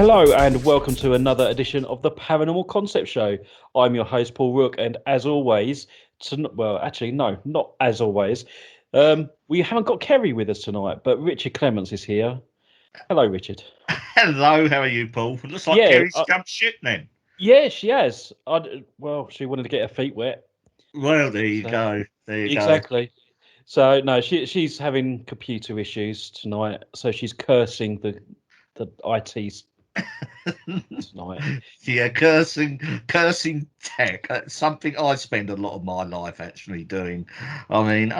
Hello and welcome to another edition of the Paranormal Concept Show. I'm your host Paul Rook, and as always, not as always, we haven't got Kerry with us tonight, but Richard Clements is here. Hello, Richard. Hello, how are you, Paul? It looks like Yeah, Kerry's jumped ship then. yeah, she has. She wanted to get her feet wet. Well, there you So, go. There you go. exactly. So no, she's having computer issues tonight, so she's cursing the IT tonight. Yeah, cursing tech. That's something I spend a lot of my life actually doing. I mean,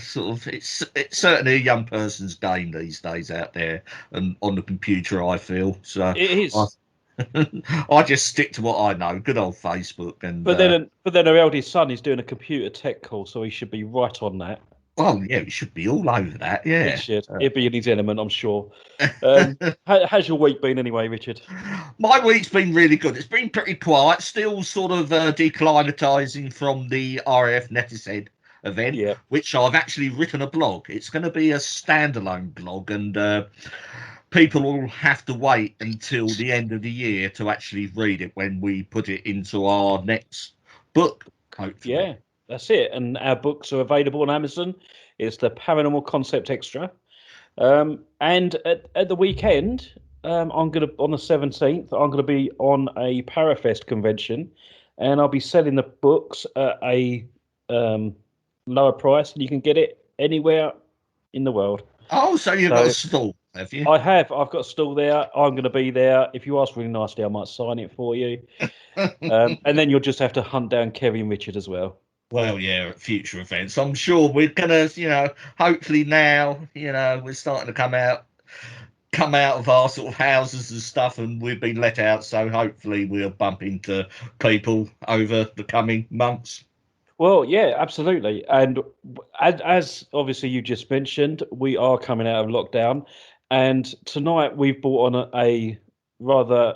sort of, it's certainly a young person's game these days out there and on the computer. I feel so. It I, is. I just stick to what I know. Good old Facebook, and But then her eldest son is doing a computer tech course, so he should be right on that. well, yeah, we should be all over that. He Yeah. should. He'll be in his element, I'm sure. How's your week been anyway, Richard? My week's been really good. It's been pretty quiet. Still sort of declimatizing from the RAF Netishead event, Yeah. which I've actually written a blog. It's going to be a standalone blog, and people will have to wait until the end of the year to actually read it when we put it into our next book, hopefully. Yeah, that's it. And our books are available on Amazon. It's the Paranormal Concept Extra. And at the weekend, I'm gonna on the 17th, I'm gonna be on a Parafest convention, and I'll be selling the books at a lower price, and you can get it anywhere in the world. Oh, so you've got a So stall, have you? I've got a stall there. I'm going to be there. If you ask really nicely, I might sign it for you. And then you'll just have to hunt down Kerry and Richard as well. Well, yeah, at future events. I'm sure we're gonna, hopefully now, we're starting to come out of our sort of houses and stuff, and we've been let out. So hopefully we'll bump into people over the coming months. Well, yeah, absolutely. And as obviously you just mentioned, we are coming out of lockdown. And tonight we've brought on a rather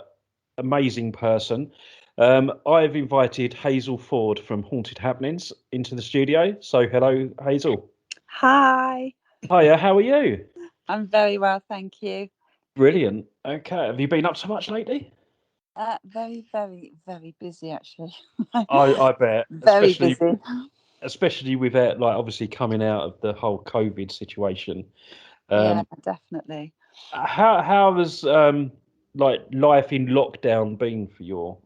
amazing person. I've invited Hazel Ford from Haunted Happenings into the studio. So, hello, Hazel. Hi, Hiya, how are you? I'm very well, thank you. Brilliant. Okay. Have you been up so much lately? Very, very, very busy actually. I bet, Very busy. especially with it, like obviously coming out of the whole COVID situation. Yeah, Um, definitely. how has like life in lockdown been for your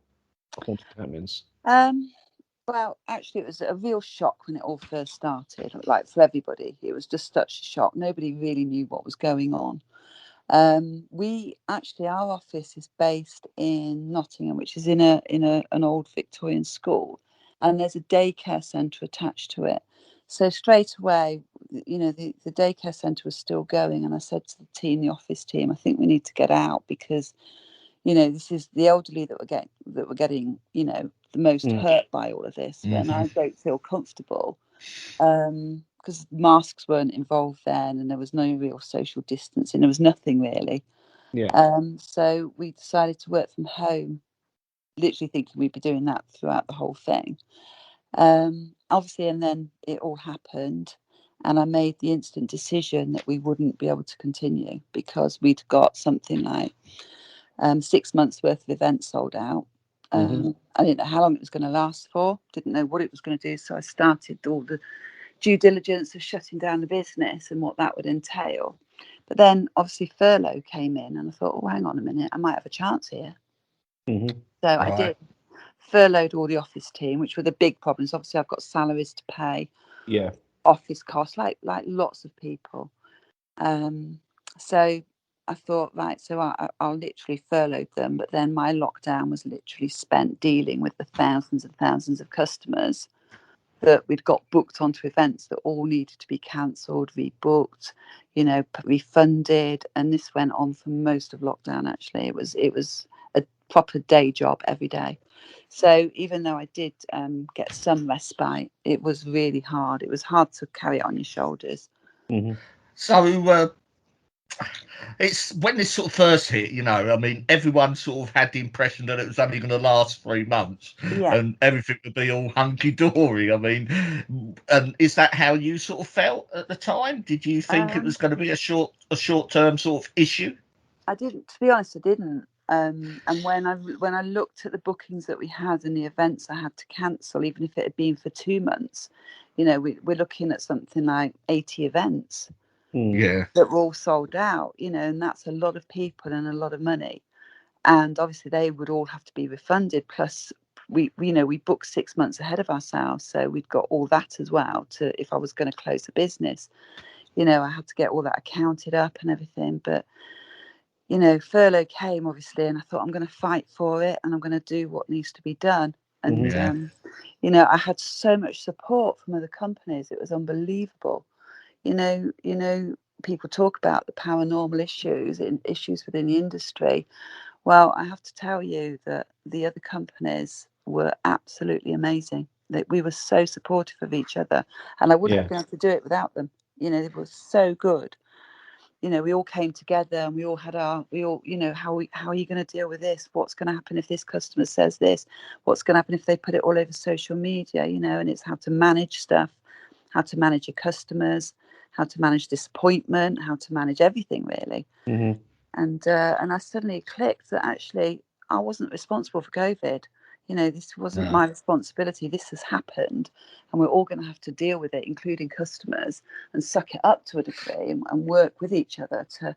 haunted happenings? Um, well, actually, it was a real shock when it all first started. Like for everybody, it was just such a shock. Nobody really knew what was going on. We actually, our office is based in Nottingham, which is in a an old Victorian school, and there's a daycare centre attached to it. So straight away, the daycare centre was still going, and I said to the team, the office team, I think we need to get out because this is the elderly that were getting the most Mm, hurt by all of this, and Hmm. I don't feel comfortable because masks weren't involved then, and there was no real social distancing. There was nothing really. yeah, So we decided to work from home, literally thinking we'd be doing that throughout the whole thing. Obviously, and then it all happened, and I made the instant decision that we wouldn't be able to continue because we'd got something like 6 months worth of events sold out. hmm I didn't know how long it was going to last for, didn't know what it was going to do. So I started all the due diligence of shutting down the business and what that would entail. But then obviously furlough came in and I thought, oh, hang on a minute, I might have a chance here. hmm So I Right. did furloughed all the office team, which were the big problems. Obviously, I've got salaries to pay, yeah, office costs, like lots of people. So I thought, right, so I'll literally furloughed them. But then my lockdown was literally spent dealing with the thousands and thousands of customers that we'd got booked onto events that all needed to be cancelled, rebooked, refunded, and this went on for most of lockdown. Actually, it was a proper day job every day. So even though I did get some respite, it was really hard. It was hard to carry it on your shoulders. hmm So it's when this sort of first hit, I mean, everyone sort of had the impression that it was only going to last 3 months Yeah. and everything would be all hunky dory. I mean, and is that how you sort of felt at the time? Did you think it Um, was going to be a short term sort of issue? I didn't, to be honest, I didn't. And when I looked at the bookings that we had and the events I had to cancel, even if it had been for 2 months, we're looking at something like 80 events Yeah. that were all sold out, and that's a lot of people and a lot of money. And obviously they would all have to be refunded. Plus we booked 6 months ahead of ourselves. So we'd got all that as well if I was going to close the business, I had to get all that accounted up and everything. But furlough came obviously, and I thought I'm going to fight for it and I'm going to do what needs to be done. And I had so much support from other companies. It was unbelievable. People talk about the paranormal issues within the industry. Well, I have to tell you that the other companies were absolutely amazing. That we were so supportive of each other, and I wouldn't have been able to do it without them. They were so good. We all came together and we all, how are you going to deal with this? What's going to happen if this customer says this? What's going to happen if they put it all over social media? And it's how to manage stuff, how to manage your customers, how to manage disappointment, how to manage everything really. Mm-hmm. And I suddenly clicked that actually I wasn't responsible for COVID. This wasn't my responsibility. This has happened, and we're all going to have to deal with it, including customers, and suck it up to a degree and work with each other to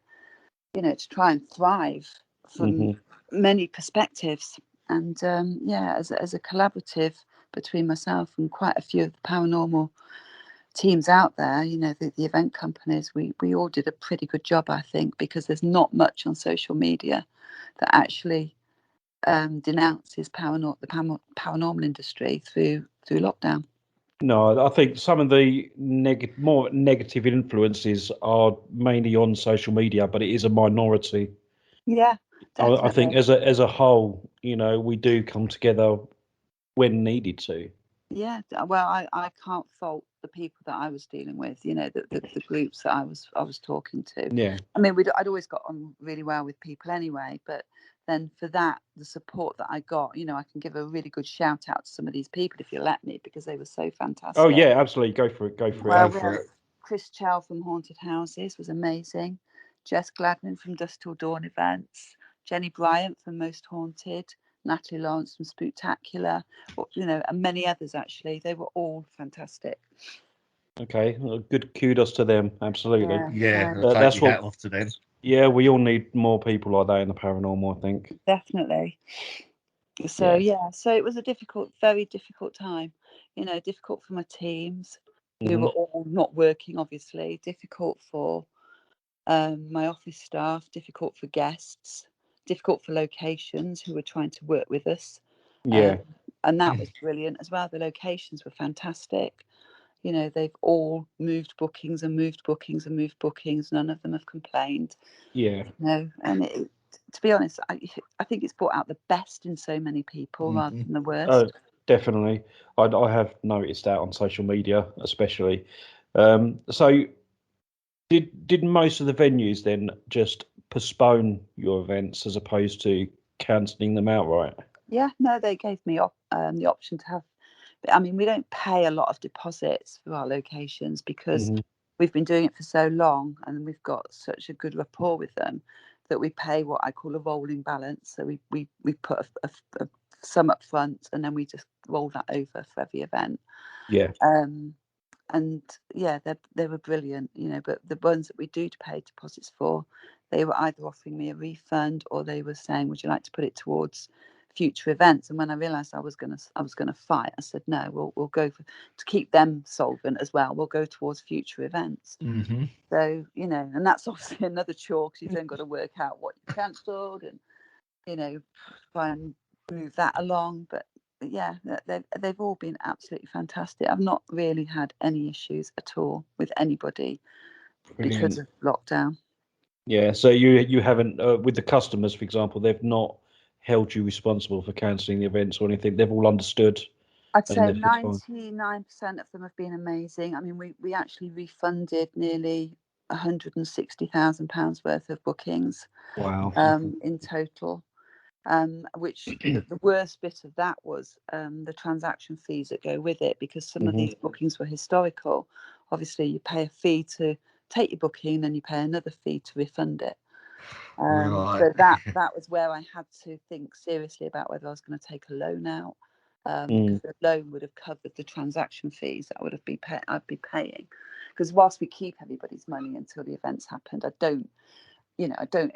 try and thrive from many perspectives. And as a collaborative between myself and quite a few of the paranormal teams out there, the event companies, we all did a pretty good job, I think, because there's not much on social media that actually denounces the paranormal industry through lockdown. No, I think some of the more negative influences are mainly on social media, but it is a minority. Yeah, definitely. I think as a whole, we do come together when needed to. Yeah, well, I can't fault the people that I was dealing with, the groups that I was talking to. Yeah. I mean, I'd always got on really well with people anyway, but then for that, the support that I got, I can give a really good shout out to some of these people if you let me, because they were so fantastic. Oh yeah, absolutely. Go for it. Well, Chris Chow from Haunted Houses was amazing. Jess Gladman from Dusk Till Dawn events. Jenny Bryant from Most Haunted. Natalie Lawrence from Spooktacular. And many others actually. They were all fantastic. Okay, well, good kudos to them. Absolutely. Yeah, that's what. Hat off to them. Yeah, we all need more people like that in the paranormal, I think. Definitely. So so it was a very difficult time. Difficult for my teams who were all not working, obviously. Difficult for my office staff. Difficult for guests. Difficult for locations who were trying to work with us. And that was brilliant as well. The locations were fantastic. They've all moved bookings and moved bookings and moved bookings. None of them have complained. Yeah. And to be honest, I think it's brought out the best in so many people rather than the worst. Definitely. I have noticed that on social media, especially. So did most of the venues then just postpone your events as opposed to cancelling them outright? Yeah, no, they gave me the option to have. I mean, we don't pay a lot of deposits for our locations because we've been doing it for so long and we've got such a good rapport with them that we pay what I call a rolling balance. So we put a sum up front and then we just roll that over for every event. Yeah. And yeah, they were brilliant, but the ones that we do pay deposits for, they were either offering me a refund or they were saying, would you like to put it towards future events? And when I realized I was gonna fight, I said, no, we'll go to keep them solvent as well. We'll go towards future events. So, and that's obviously another chore because you've then got to work out what you cancelled and, try and move that along. But yeah, they've all been absolutely fantastic. I've not really had any issues at all with anybody because of lockdown. Yeah, so you haven't with the customers, for example, they've not held you responsible for cancelling the events or anything. They've all understood. I'd say 99% of them have been amazing. I mean, we actually refunded nearly £160,000 worth of bookings. Wow. In total. Which the worst bit of that was the transaction fees that go with it, because some of these bookings were historical. Obviously, you pay a fee to take your booking, then you pay another fee to refund it. Right. So that was where I had to think seriously about whether I was going to take a loan out, because the loan would have covered the transaction fees that I'd be paying. Because whilst we keep everybody's money until the events happened, I don't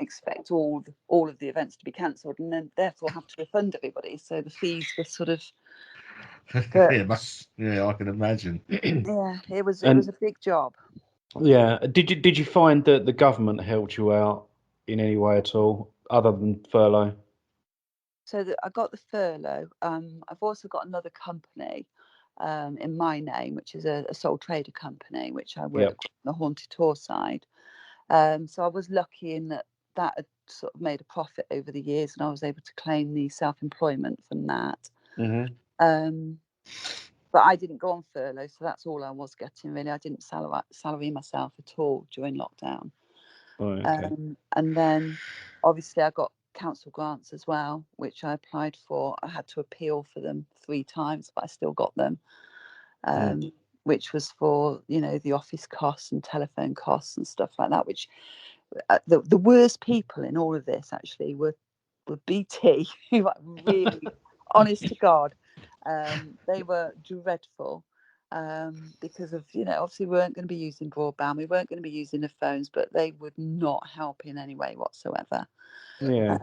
expect all of the events to be cancelled and then therefore have to refund everybody. So the fees were sort of, but Yeah, I can imagine. yeah, it was And a big job. yeah, did you find that the government helped you out in any way at all, other than furlough? So I got the furlough. I've also got another company in my name, which is a sole trader company, which I work Yep. on the haunted tour side. So I was lucky in that had sort of made a profit over the years, and I was able to claim the self-employment from that. Mm-hmm. Um, but I didn't go on furlough, so that's all I was getting really. I didn't salary myself at all during lockdown. Right, okay. And then obviously I got council grants as well, which I applied for. I had to appeal for them 3 times, but I still got them, which was for, the office costs and telephone costs and stuff like that, which the worst people in all of this actually were BT, who are really, honest to God, they were dreadful. Because of, obviously we weren't going to be using broadband, we weren't going to be using the phones, but they would not help in any way whatsoever. Yeah.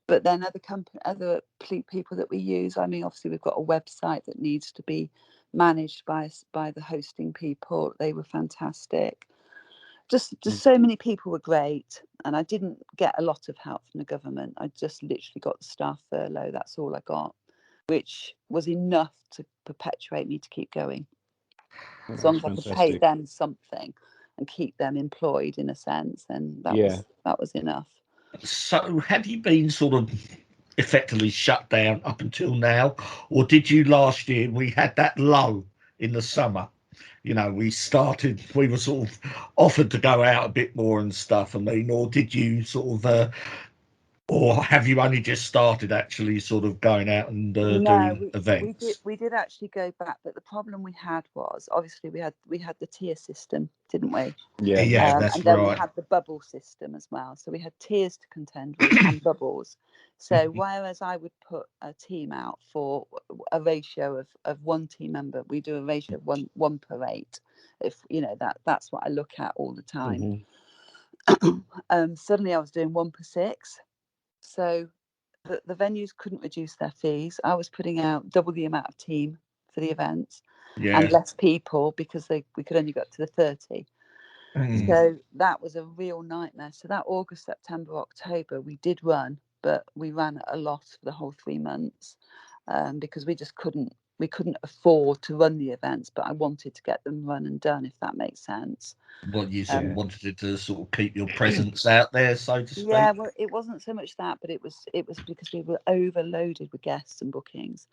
But then other people that we use, I mean, obviously we've got a website that needs to be managed by the hosting people. They were fantastic. Just so many people were great, and I didn't get a lot of help from the government. I just literally got the staff furlough. That's all I got, which was enough to perpetuate me to keep going. As long That's as I could pay fantastic. them something and keep them employed in a sense, then that Yeah. was enough. So, have you been sort of effectively shut down up until now, or did you last year? We had that low in the summer. We we were sort of offered to go out a bit more and stuff. I mean, or did you sort of, or have you only just started actually sort of going out and No, doing we did events? actually go back, but the problem we had was obviously we had the tier system, didn't we? Yeah. Yeah, that's And then we right. had the bubble system as well. So we had tiers to contend with and bubbles. So whereas I would put a team out for a ratio of one team member, we do a ratio of one per 8. If that's what I look at all the time. Mm-hmm. Suddenly I was doing 1 per 6. So the venues couldn't reduce their fees. I was putting out double the amount of team for the events and Yeah. less people because we could only go up to the 30. So that was a real nightmare. So that August, September, October, we did run, but we ran at a loss for the whole 3 months, because we just couldn't afford to run the events. But I wanted to get them run and done, if that makes sense. What you sort of Yeah. wanted to sort of keep your presence out there, so to Yeah, speak. well, it wasn't so much that, but it was because we were overloaded with guests and bookings.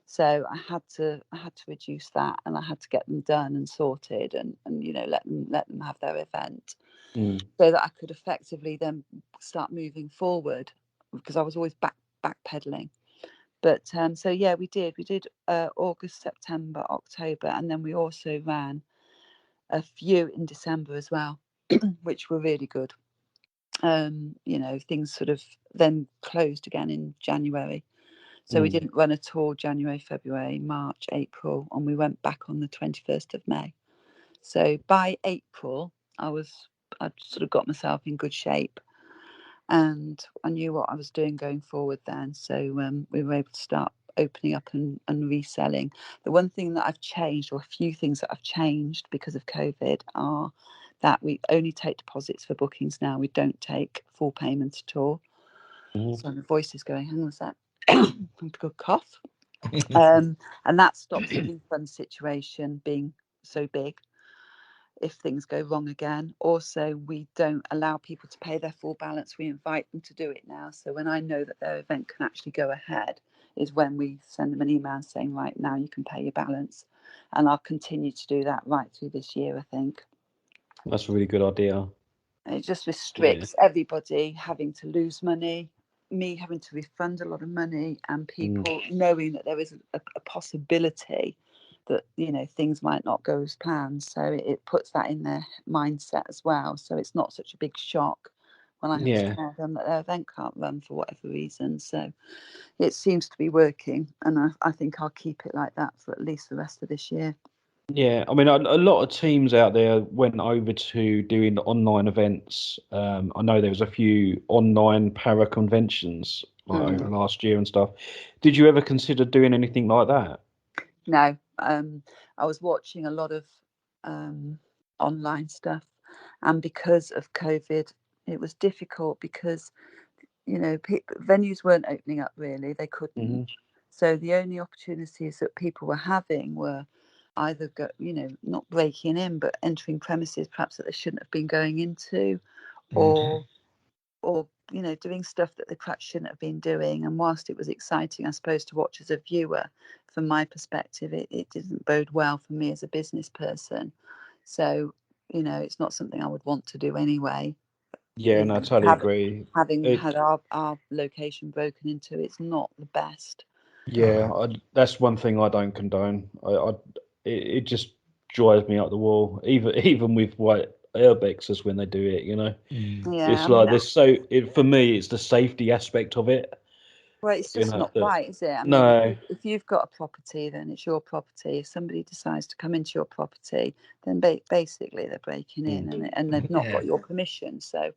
So I had to reduce that, and I had to get them done and sorted, and let them have their event, Mm. so that I could effectively then start moving forward, because I was always backpedaling. But so yeah, we did August, September, October, and then we also ran a few in December as well, which were really good. Things sort of then closed again in January. So we didn't run at all January, February, March, April, and we went back on the 21st of May. So by April, I'd sort of got myself in good shape, and I knew what I was doing going forward then. So we were able to start opening up and reselling. The one thing that I've changed, or a few things that I've changed because of COVID, are that we only take deposits for bookings now. We don't take full payments at all. Mm-hmm. So my voice is going, hang on a sec. Good cough. And that stops the refund situation being so big if things go wrong again. Also, we don't allow people to pay their full balance. We invite them to do it now. So when I know that their event can actually go ahead, is when we send them an email saying, right, now you can pay your balance. And I'll continue to do that right through this year, I think. That's a really good idea. It just Yeah. restricts everybody having to lose money, me having to refund a lot of money, and people knowing that there is a possibility that things might not go as planned. So it puts that in their mindset as well. So it's not such a big shock when I have Yeah. to tell them that their event can't run for whatever reason. So it seems to be working, and I think I'll keep it like that for at least the rest of this year. Yeah, I mean, a lot of teams out there went over to doing online events. I know there was a few online para conventions like over last year and stuff. Did you ever consider doing anything like that? No, I was watching a lot of online stuff, and because of COVID, it was difficult because venues weren't opening up really; they couldn't. So the only opportunities that people were having were either not breaking in, but entering premises perhaps that they shouldn't have been going into, or doing stuff that they perhaps shouldn't have been doing. And whilst it was exciting, I suppose, to watch as a viewer, from my perspective, it didn't bode well for me as a business person. So, it's not something I would want to do anyway. Yeah, and I totally agree. Having had our location broken into, it's not the best. Yeah, that's one thing I don't condone. It just drives me up the wall. Even with white urbexers when they do it, Yeah, it's like this. So for me, it's the safety aspect of it. Well, it's just not right, is it? I mean, No. if you've got a property, then it's your property. If somebody decides to come into your property, then basically they're breaking in, and they've not got your permission. So,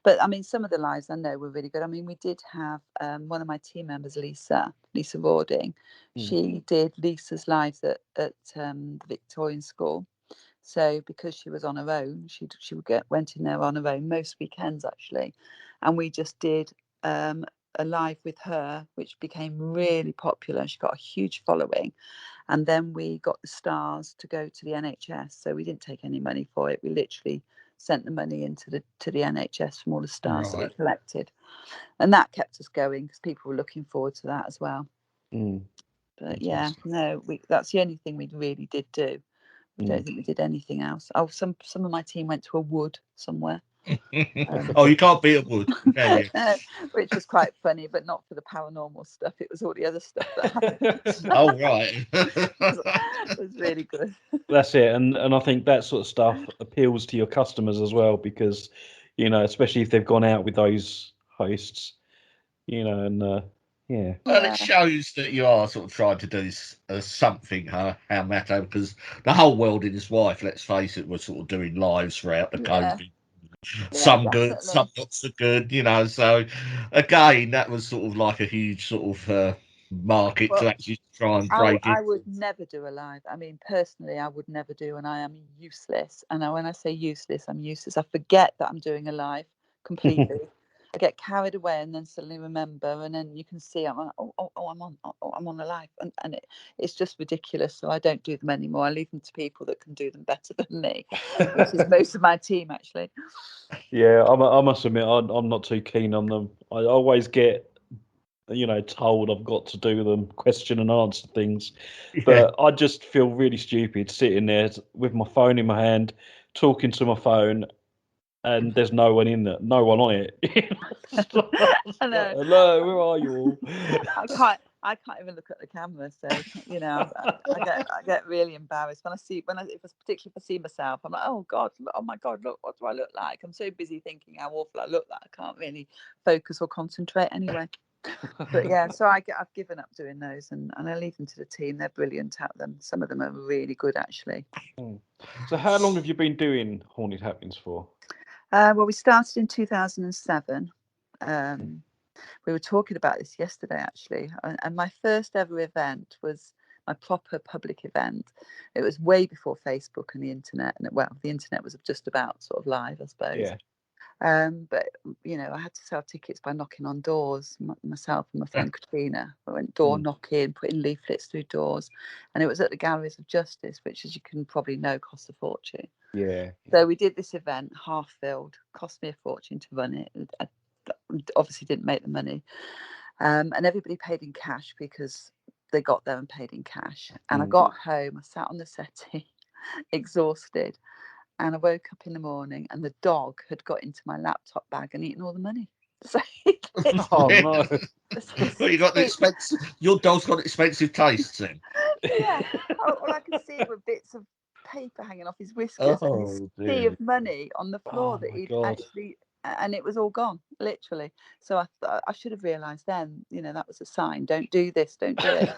but I mean, some of the lives I know were really good. I mean, we did have one of my team members, Lisa Warding. She did Lisa's lives at the Victorian School. So because she was on her own, she went in there on her own most weekends actually, and we just did a live with her, which became really popular. She got a huge following, and then we got the stars to go to the NHS. So we didn't take any money for it. We literally sent the money into the NHS from all the stars that we collected, and that kept us going because people were looking forward to that as well. But yeah, no, that's the only thing we really did do. We don't think we did anything else. Oh, some of my team went to a wood somewhere. You can't beat a wood, can you? Which was quite funny, but not for the paranormal stuff. It was all the other stuff that happened. Oh, right. It was really good. That's it, and I think that sort of stuff appeals to your customers as well because, especially if they've gone out with those hosts, and yeah. Well, it shows that you are sort of trying to do something, how matter, because the whole world and his wife, let's face it, were sort of doing lives throughout the COVID. Some good, some not so good, So again, that was sort of like a huge sort of market to actually try and break I would never do a live. I mean, personally, I would never do, and I am useless. And when I say useless, I'm useless. I forget that I'm doing a live completely. I get carried away and then suddenly remember, and then you can see I'm on, I'm on a live, and it's just ridiculous. So I don't do them anymore. I leave them to people that can do them better than me, which is most of my team actually. Yeah, I must admit I'm not too keen on them. I always get told I've got to do them, question and answer things, but I just feel really stupid sitting there with my phone in my hand, talking to my phone, and there's no one in there, no one on it. I know. Hello, where are you all? I can't even look at the camera, so I get really embarrassed when particularly if I see myself. I'm like, oh my god, look, what do I look like? I'm so busy thinking how awful I look that I can't really focus or concentrate anyway. But yeah, so I've given up doing those, and I leave them to the team. They're brilliant at them. Some of them are really good actually. So how long have you been doing Haunted Happenings for? Well, we started in 2007. We were talking about this yesterday actually, and my first ever event was my proper public event. It was way before Facebook and the internet, and the internet was just about sort of live, I suppose. Yeah. But I had to sell tickets by knocking on doors. Myself and my friend Katrina, we went door knocking, putting leaflets through doors, and it was at the Galleries of Justice, which, as you can probably know, costs a fortune. Yeah. So we did this event, half filled, cost me a fortune to run it. I obviously didn't make the money, and everybody paid in cash because they got there and paid in cash. And I got home, I sat on the settee, exhausted. And I woke up in the morning and the dog had got into my laptop bag and eaten all the money. So oh no! Well, you got the expensive. Your dog's got expensive tastes, then. Yeah. All I could see were bits of paper hanging off his whiskers and this sea of money on the floor that he'd actually and it was all gone, literally. So I thought I should have realised then, that was a sign. Don't do this, don't do it.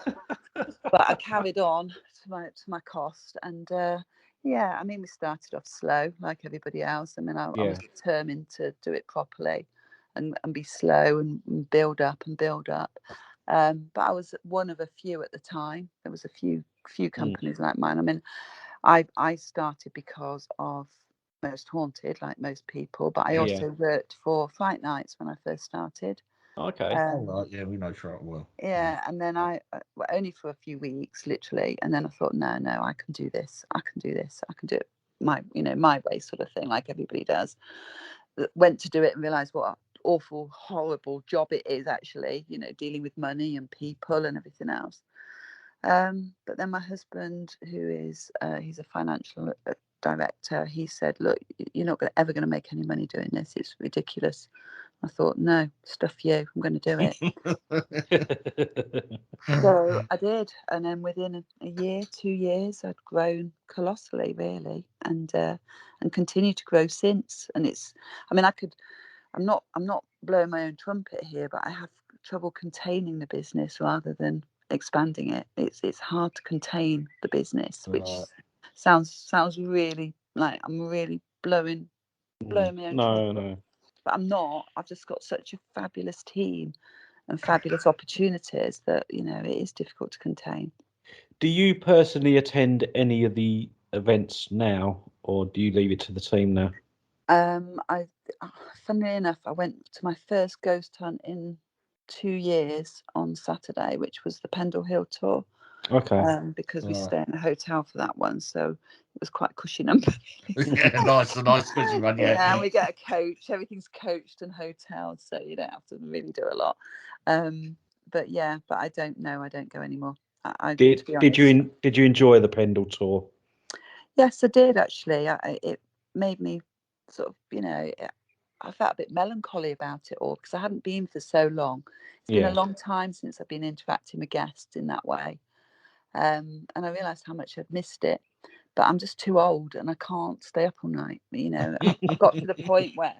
But I carried on to my cost, and yeah, I mean, we started off slow like everybody else. I mean, I was determined to do it properly, and be slow and build up and build up. But I was one of a few at the time. There was a few companies like mine. I mean, I started because of Most Haunted, like most people, but I also worked for Fright Nights when I first started. Okay. Right, yeah, we know Trot well. Yeah, and then I only for a few weeks, literally, and then I thought, no, I can do this. I can do this. I can do it my way, sort of thing, like everybody does. Went to do it and realised what an awful, horrible job it is, actually. Dealing with money and people and everything else. But then my husband, who is he's a financial director, he said, look, you're not ever going to make any money doing this. It's ridiculous. I thought, no, stuff you, I'm going to do it. So I did, and then within a year, 2 years, I'd grown colossally, really, and continued to grow since. And I'm not blowing my own trumpet here, but I have trouble containing the business rather than expanding it. It's hard to contain the business, which sounds really like I'm really blowing my own trumpet. No. But I'm not. I've just got such a fabulous team and fabulous opportunities that it is difficult to contain. Do you personally attend any of the events now, or do you leave it to the team now? Funnily enough, I went to my first ghost hunt in 2 years on Saturday, which was the Pendle Hill tour. Okay. Because we stay in a hotel for that one, so it was quite a cushy number. Yeah, a nice busy one, yeah. Yeah, and we get a coach. Everything's coached and hoteled, so you don't have to really do a lot. But I don't know. I don't go anymore. Did you enjoy the Pendle tour? Yes, I did actually. It made me sort of, I felt a bit melancholy about it all because I hadn't been for so long. It's been a long time since I've been interacting with guests in that way. And I realised how much I'd missed it. But I'm just too old and I can't stay up all night. I've got to the point where,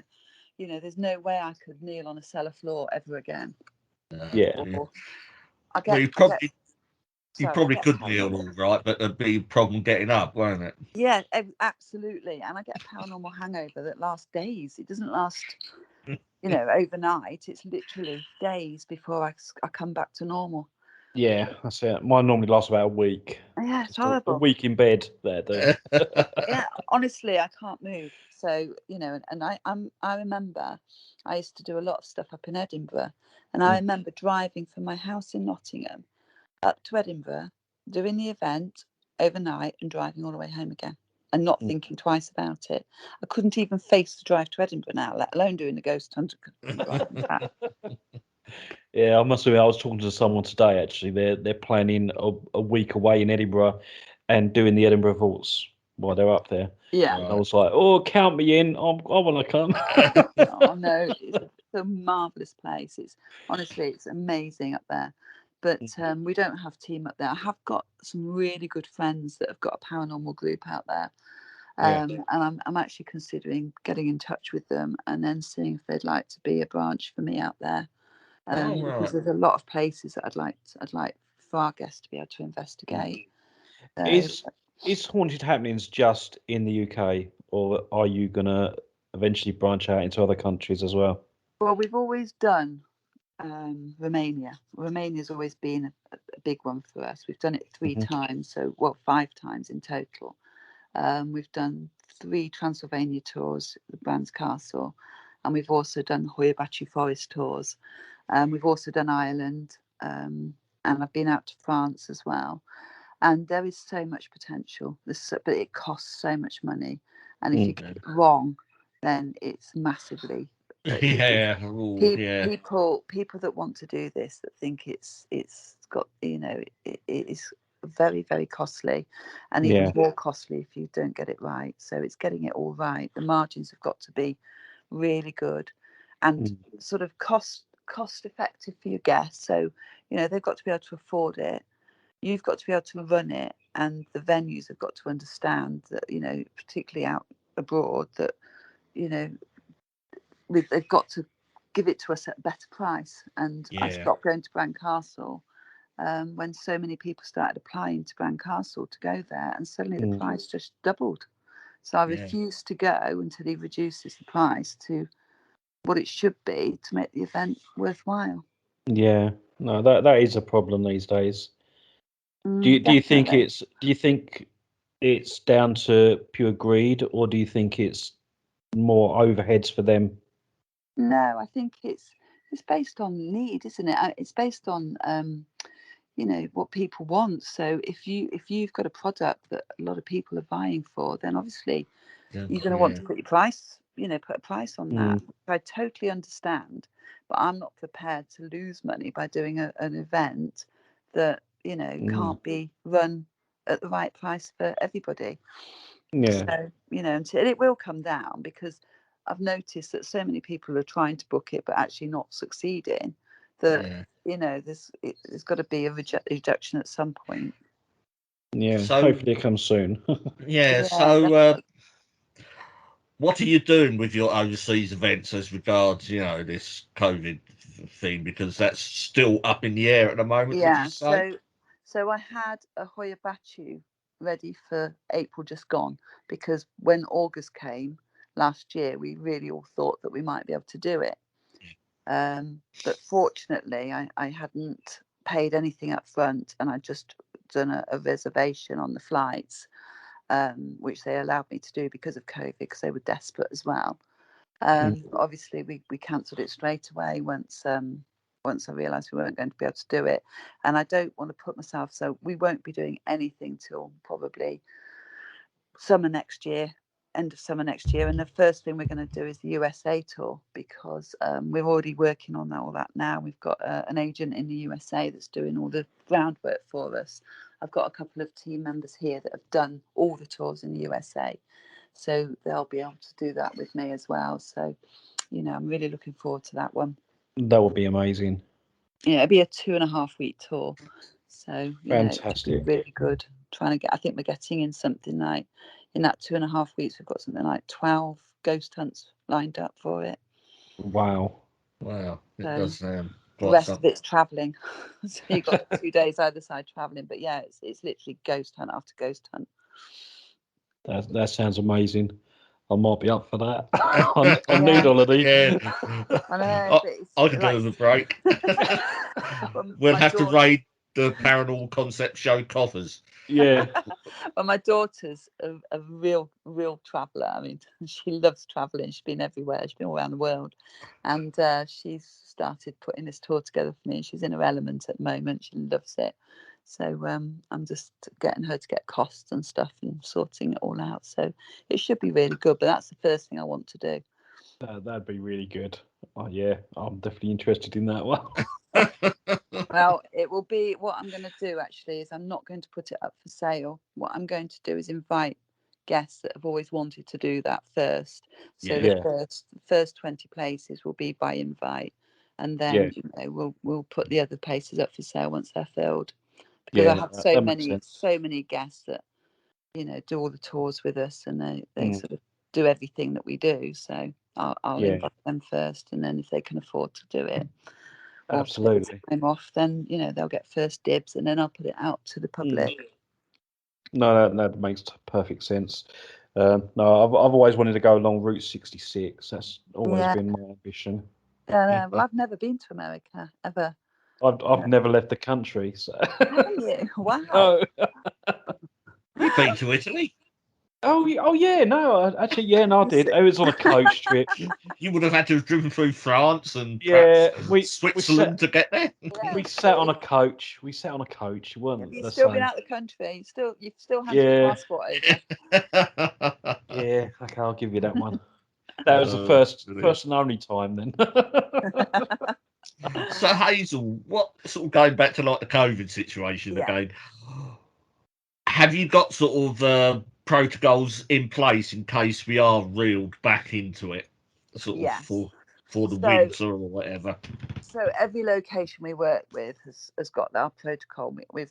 there's no way I could kneel on a cellar floor ever again. Yeah. You probably could kneel all right, but there'd be a problem getting up, won't it? Yeah, absolutely. And I get a paranormal hangover that lasts days. It doesn't last, overnight. It's literally days before I come back to normal. Yeah, that's it. Mine normally lasts about a week. Yeah, it's Just horrible. a week in bed there. Yeah, honestly, I can't move. So, and I remember I used to do a lot of stuff up in Edinburgh, and I remember driving from my house in Nottingham up to Edinburgh, doing the event overnight and driving all the way home again and not thinking twice about it. I couldn't even face the drive to Edinburgh now, let alone doing the ghost hunt and driving back. Yeah, I must admit, I was talking to someone today. Actually, they're planning a week away in Edinburgh and doing the Edinburgh Vaults while they're up there. Yeah, and I was like, "Oh, count me in! I want to come." Oh no, it's a marvelous place. It's amazing up there. But we don't have team up there. I have got some really good friends that have got a paranormal group out there. And I'm actually considering getting in touch with them and then seeing if they'd like to be a branch for me out there. Because there's a lot of places that I'd like for our guests to be able to investigate. Is haunted happenings just in the UK, or are you gonna eventually branch out into other countries as well? Well, we've always done Romania. Romania's always been a big one for us. We've done it 3 times, 5 times in total. We've done 3 Transylvania tours, the Brands Castle, and we've also done Hoyabachi Forest tours. We've also done Ireland, and I've been out to France as well. And there is so much potential, but it costs so much money. And if you get it wrong, then it's massively. People that want to do this, that think it's got, it is very, very costly, and even more costly if you don't get it right. So it's getting it all right. The margins have got to be really good and sort of cost effective for your guests. So they've got to be able to afford it. You've got to be able to run it, and the venues have got to understand that, particularly out abroad, that they've got to give it to us at a better price. And I stopped going to Castle when so many people started applying to Castle to go there, and suddenly the price just doubled. So I refuse to go until he reduces the price to what it should be to make the event worthwhile. Yeah, no, that is a problem these days. Do you think it's down to pure greed, or do you think it's more overheads for them? No, I think it's based on need, isn't it? It's based on what people want. So if you've got a product that a lot of people are buying for, then obviously you're going to want to put a price on that. I totally understand, but I'm not prepared to lose money by doing an event that can't be run at the right price for everybody. Yeah. So and it will come down, because I've noticed that so many people are trying to book it but actually not succeeding, that there's got to be a reduction at some point. Yeah, So hopefully it comes soon. So what are you doing with your overseas events as regards this COVID thing, because that's still up in the air at the moment, would you say? So I had a Hoya Bachu ready for April just gone, because when August came last year, we really all thought that we might be able to do it. But fortunately, I hadn't paid anything up front, and I'd just done a reservation on the flights, which they allowed me to do because of COVID, because they were desperate as well. Obviously, we cancelled it straight away once I realised we weren't going to be able to do it. And I don't want to put myself, so we won't be doing anything till probably summer next year, end of summer next year. And the first thing we're going to do is the USA tour, because we're already working on all that now. We've got an agent in the USA that's doing all the groundwork for us. I've got a couple of team members here that have done all the tours in the USA, so they'll be able to do that with me as well. So I'm really looking forward to that one. That would be amazing. It'll be a 2.5 week tour, so Fantastic. it'll be really good. I think we're getting in something like, in that 2.5 weeks, we've got something like 12 ghost hunts lined up for it. Wow. It does sound. The rest of it's travelling. So you've got 2 days either side travelling, but yeah, it's literally ghost hunt after ghost hunt. That sounds amazing. I might be up for that. I need holiday. Yeah. I know. I can do with a break. We'll have to raid the Paranormal Concept Show coffers. Yeah. Well, my daughter's a real traveller. I mean, she loves travelling. She's been everywhere. She's been all around the world, and she's started putting this tour together for me. She's in her element at the moment. She loves it. So I'm just getting her to get costs and stuff and sorting it all out. So it should be really good. But that's the first thing I want to do. That'd be really good. Oh yeah, I'm definitely interested in that one. Well, it will be, what I'm going to do actually is I'm not going to put it up for sale. What I'm going to do is invite guests that have always wanted to do that first. So the first 20 places will be by invite, and then we'll put the other places up for sale once they're filled. Because I have so many guests that do all the tours with us, and they sort of do everything that we do. So I'll invite them first, and then if they can afford to do it, absolutely, time off, then they'll get first dibs, and then I'll put it out to the public. No, that makes perfect sense. No, I've always wanted to go along Route 66. That's always been my ambition. Well, I've never been to America ever. I've never left the country. So. Haven't you? Wow. No. You've been to Italy? Oh yeah, no, actually, yeah, no, I did. It was on a coach trip. You would have had to have driven through France and Switzerland to get there. We sat on a coach. You've still been out of the country. You've still handed your passport over. Yeah, okay, I'll give you that one. That was the first and only time then. So Hazel, what sort of going back to like the COVID situation again? Have you got sort of protocols in place in case we are reeled back into it, sort of for the winter or whatever? So every location we work with has got our protocol. We've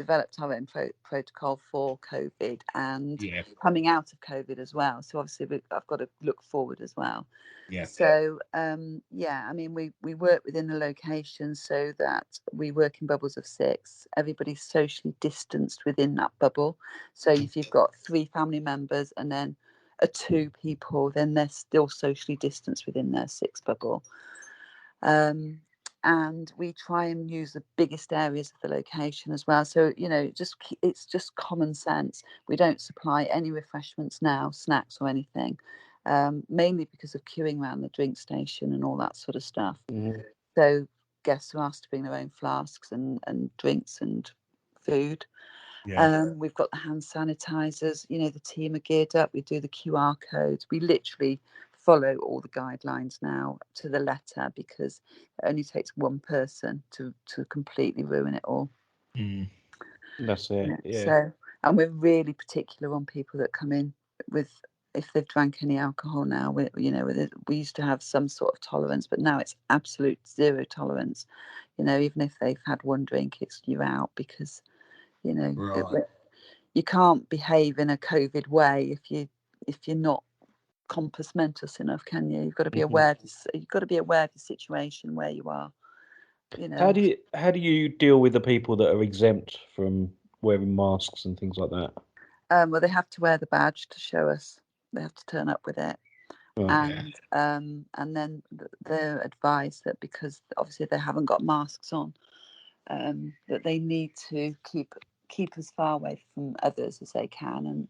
developed our own protocol for COVID and Yeah. coming out of COVID as well. So obviously I've got to look forward as well. Yeah. So yeah, I mean, we work within the location so that we work in bubbles of 6. Everybody's socially distanced within that bubble. So if you've got 3 family members and then 2 people, then they're still socially distanced within their 6 bubble. And we try and use the biggest areas of the location as well. So, you know, it's just common sense. We don't supply any refreshments now, snacks or anything, mainly because of queuing around the drink station and all that sort of stuff. Mhm. So guests are asked to bring their own flasks and drinks and food. Yeah. We've got the hand sanitizers. You know, the team are geared up. We do the QR codes. We literally follow all the guidelines now to the letter, because it only takes one person to completely ruin it all. That's it. Yeah. So, and we're really particular on people that come in with, if they've drank any alcohol now. We used to have some sort of tolerance, but now it's absolute zero tolerance. You know, even if they've had one drink, it's you out, because you know, Right. you can't behave in a COVID way if you're not compos mentis enough, can you? You've got to be aware. You've got to be aware of the situation where you are. You know. How do you deal with the people that are exempt from wearing masks and things like that? Well, they have to wear the badge to show us. They have to turn up with it. Right. And then they're advised that, because obviously they haven't got masks on, that they need to keep as far away from others as they can. And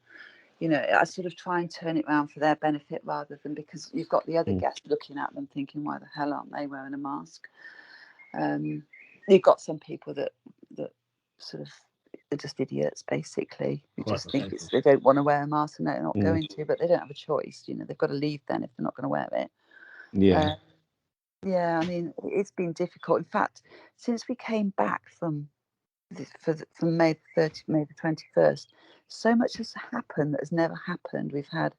you know, I sort of try and turn it around for their benefit, rather than because you've got the other guests looking at them thinking, why the hell aren't they wearing a mask? You've got some people that sort of are just idiots, basically. Who just think they don't want to wear a mask and they're not going to, but they don't have a choice. You know, they've got to leave then if they're not going to wear it. Yeah. Yeah, I mean, it's been difficult. In fact, since we came back from May the 30th, May the 21st, so much has happened that has never happened. We've had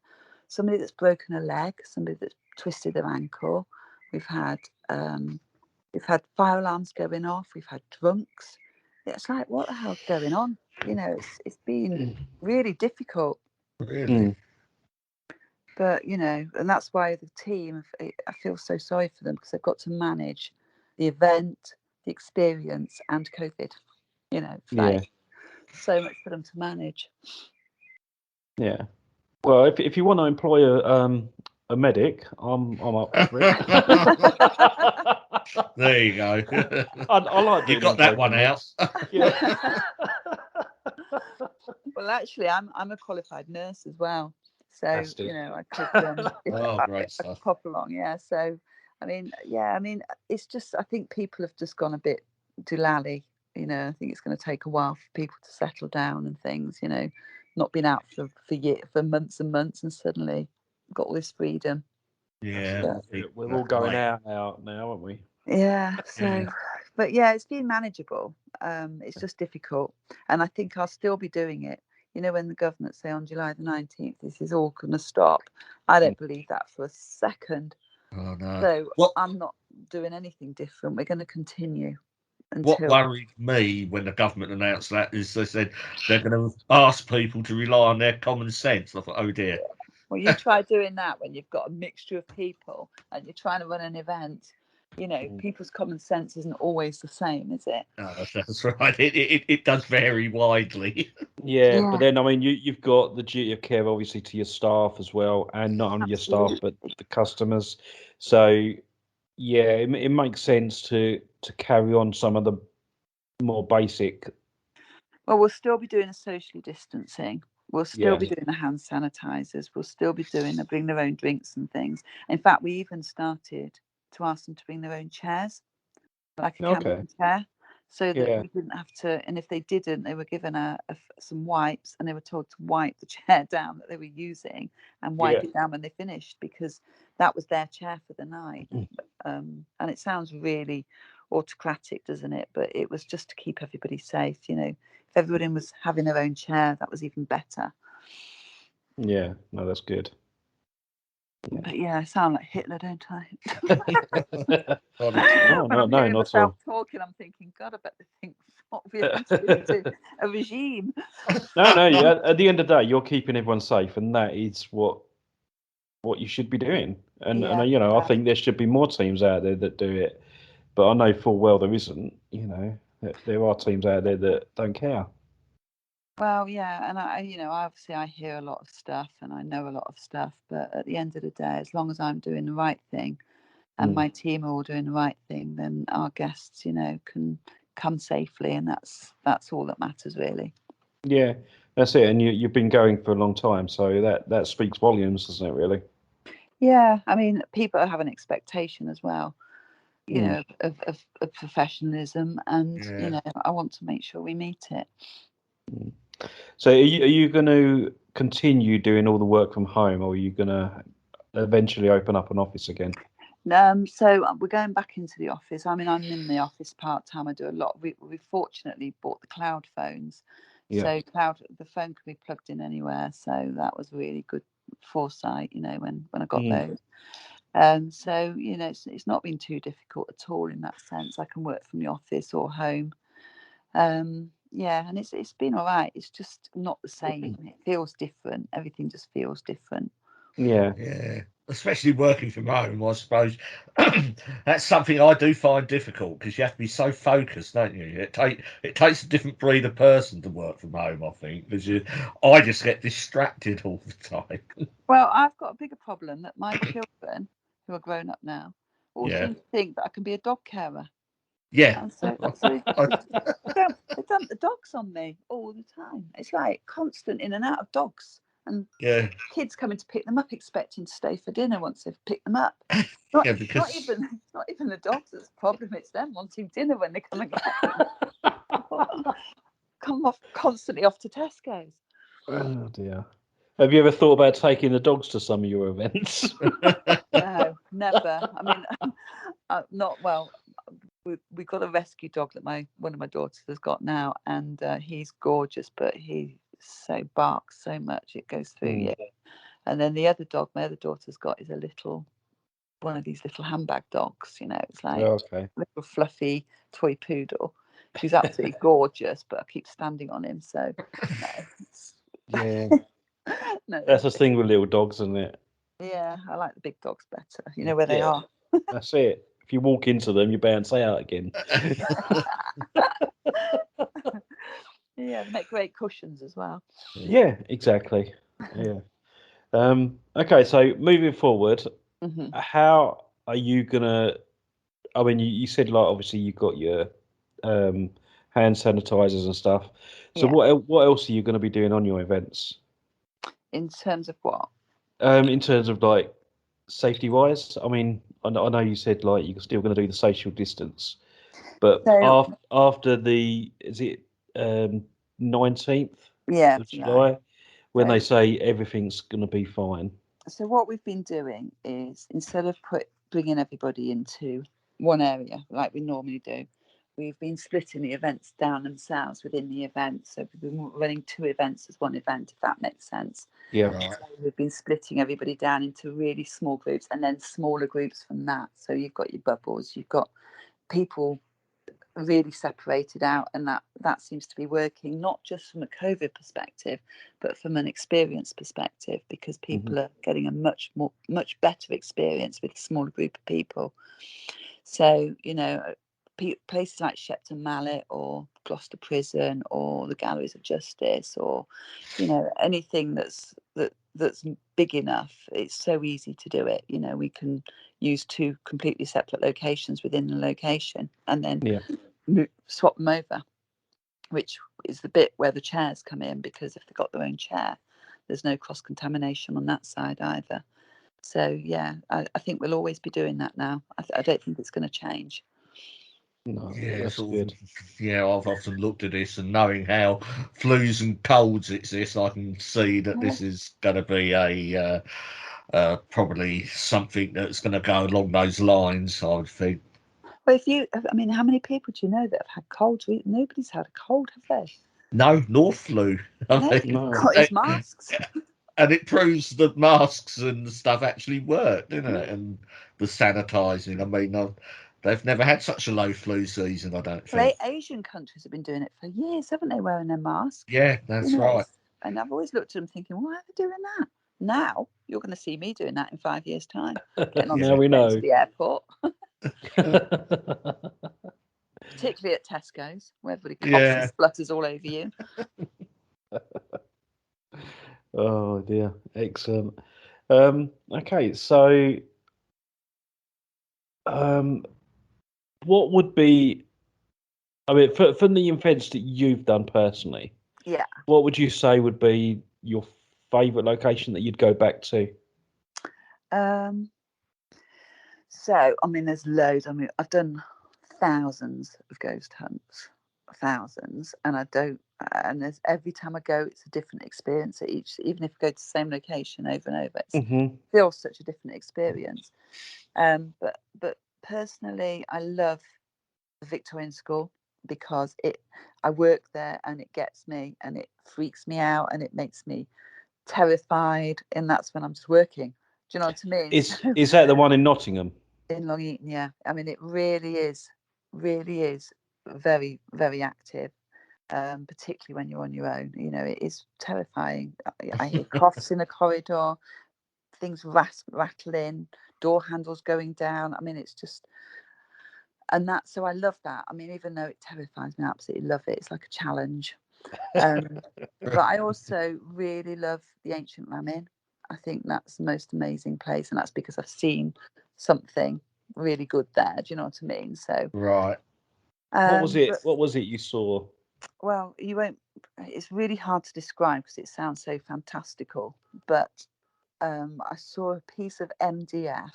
somebody that's broken a leg, somebody that's twisted their ankle. We've had fire alarms going off. We've had drunks. It's like, what the hell's going on? You know, it's been really difficult. Really? But you know, and that's why the team, I feel so sorry for them, because they've got to manage the event, the experience, and COVID. You know, it's like so much for them to manage. Yeah. Well, if you want to employ a medic, I'm up for it. There you go. I like You doing got that one out. Yeah. Well, actually, I'm a qualified nurse as well, so you know, I could Great I stuff. could pop along. Yeah, so I mean, it's just, I think people have just gone a bit doolally. You know, I think it's going to take a while for people to settle down and things. You know, not been out for months and months, and suddenly got all this freedom. Yeah. We're all going out now, aren't we? Yeah. So, but yeah, it's been manageable. It's just difficult, and I think I'll still be doing it. You know, when the government say on July the 19th, this is all going to stop. I don't believe that for a second. Oh no. So I'm not doing anything different. We're going to continue What until. worried me when the government announced that is they said they're going to ask people to rely on their common sense. I thought, oh dear. Well, you try doing that when you've got a mixture of people and you're trying to run an event. You know, people's common sense isn't always the same, is it? No, that's right. It does vary widely. Yeah, but then I mean, you've got the duty of care, obviously, to your staff as well, and not only your staff but the customers. So yeah, it makes sense to carry on some of the more basic. Well, we'll still be doing the socially distancing. We'll still Yeah. be doing the hand sanitizers. We'll still be doing the bring their own drinks and things. In fact, we even started to ask them to bring their own chairs, like a camping chair, so that we didn't have to. And if they didn't, they were given some wipes, and they were told to wipe the chair down that they were using and wipe it down when they finished, because that was their chair for the night. And it sounds really autocratic, doesn't it? But it was just to keep everybody safe. You know, if everybody was having their own chair, that was even better. Yeah, no, that's good. But yeah, I sound like Hitler, don't I? God, No, When I'm no, hearing not at myself all. talking, I'm thinking, God, I bet they think what we're into a regime. No. At the end of the day, you're keeping everyone safe, and that is what you should be doing. And Yeah, you know, I yeah. think there should be more teams out there that do it. But I know full well there isn't. You know, there are teams out there that don't care. Well, yeah, and obviously I hear a lot of stuff and I know a lot of stuff, but at the end of the day, as long as I'm doing the right thing and Mm. my team are all doing the right thing, then our guests, can come safely, and that's all that matters, really. Yeah, that's it. And you've been going for a long time, so that speaks volumes, doesn't it? Really. Yeah, I mean, people have an expectation as well, Mm. of professionalism, and yeah. I want to make sure we meet it. Mm. So are you going to continue doing all the work from home, or are you going to eventually open up an office again? So we're going back into the office. I mean, I'm in the office part time. I do a lot. We fortunately bought the cloud phones, Yeah. so the phone can be plugged in anywhere. So that was really good foresight, when I got Mm. those. So it's not been too difficult at all in that sense. I can work from the office or home. Yeah, and it's been all right. It's just not the same. It feels different. Everything just feels different. Yeah. Yeah, especially working from home, I suppose. That's something I do find difficult because you have to be so focused, don't you? It takes a different breed of person to work from home, I think, because I just get distracted all the time. Well, I've got a bigger problem that my children, who are grown up now, all Yeah, seem to think that I can be a dog carer. yeah, And so they dump the dogs on me all the time. It's like constant in and out of dogs. And yeah, kids coming to pick them up expecting to stay for dinner once they've picked them up. Not, yeah. not Because even it's not even the dogs that's the problem, it's them wanting dinner when they come and get them. Come off constantly off to Tesco's. Oh dear. Have you ever thought about taking the dogs to some of your events? No, never. I mean, not well. We got a rescue dog that one of my daughters has got now, and he's gorgeous, but he so barks so much it goes through you. And then the other dog my other daughter's got is one of these little handbag dogs. It's like Oh, okay. a little fluffy toy poodle. She's absolutely gorgeous, but I keep standing on him. So Yeah. no, That's the thing with little dogs, isn't it? yeah, I like the big dogs better. You know where they Yeah. are. That's it. If you walk into them, you bounce out again. Yeah, they make great cushions as well. Yeah, exactly. Yeah. Okay, so moving forward, Hmm. how are you gonna? I mean, you said like obviously you got your um, hand sanitizers and stuff. So Yeah. what else are you going to be doing on your events? In terms of what? In terms of like safety wise, I mean, I know you said like you're still going to do the social distance, but So after the is it 19th yeah, of July. July when they So say everything's going to be fine? so what we've been doing is instead of bringing everybody into one area like we normally do, we've been splitting the events down themselves within the event. So we've been running two events as one event, if that makes sense. Yeah. right, So we've been splitting everybody down into really small groups and then smaller groups from that. So you've got your bubbles, you've got people really separated out, and that seems to be working, not just from a COVID perspective but from an experience perspective, because Hmm. people are getting a much better experience with a smaller group of people. So places like Shepton Mallet or Gloucester Prison or the Galleries of Justice, or anything that's big enough, it's so easy to do it. We can use two completely separate locations within the location and then Yeah. swap them over, which is the bit where the chairs come in, because if they've got their own chair, there's no cross contamination on that side either. So yeah, I think we'll always be doing that now. I don't think it's going to change. No, yeah, that's sort good. of. Yeah, I've often looked at this and knowing how flus and colds exist, I can see that this is going to be probably something that's going to go along those lines. I would think. Well, I mean, how many people do you know that have had colds? Nobody's had a cold, have they? No, North flu. I No, mean, No. got his masks. And it proves that masks and stuff actually work, doesn't it? And the sanitising. I mean, they've never had such a low flu season, I don't think. Asian countries have been doing it for years, haven't they, wearing their masks? Yeah, that's right. And I've always looked at them thinking, why are they doing that? Now you're going to see me doing that in 5 years' time. Getting on Now we know. to the airport. Particularly at Tesco's, where everybody coughs and splutters all over you. Oh dear, excellent. Okay, so what would be? I mean, from the events that you've done personally, yeah, what would you say would be your favourite location that you'd go back to? So, I mean, there's loads. I mean, I've done thousands of ghost hunts, thousands, and and there's every time I go, it's a different experience at each. Even if I go to the same location over and over, it feels such a different experience. But personally, I love the Victorian School because I work there and it gets me and it freaks me out and it makes me terrified, and that's when I'm just working. Do you know what I mean? Is that the one in Nottingham? In Long Eaton, yeah. I mean, it really is very, very active, particularly when you're on your own. You know, it is terrifying. I hear coughs in the corridor, things rattling, door handles going down. I mean, it's just, so I love that. I mean, even though it terrifies me, I absolutely love it. It's like a challenge. But I also really love the Ancient Lamb. I think that's the most amazing place, and that's because I've seen something really good there. Do you know what I mean? So right. What was it? What was it you saw? Well, you won't. It's really hard to describe because it sounds so fantastical. But I saw a piece of MDF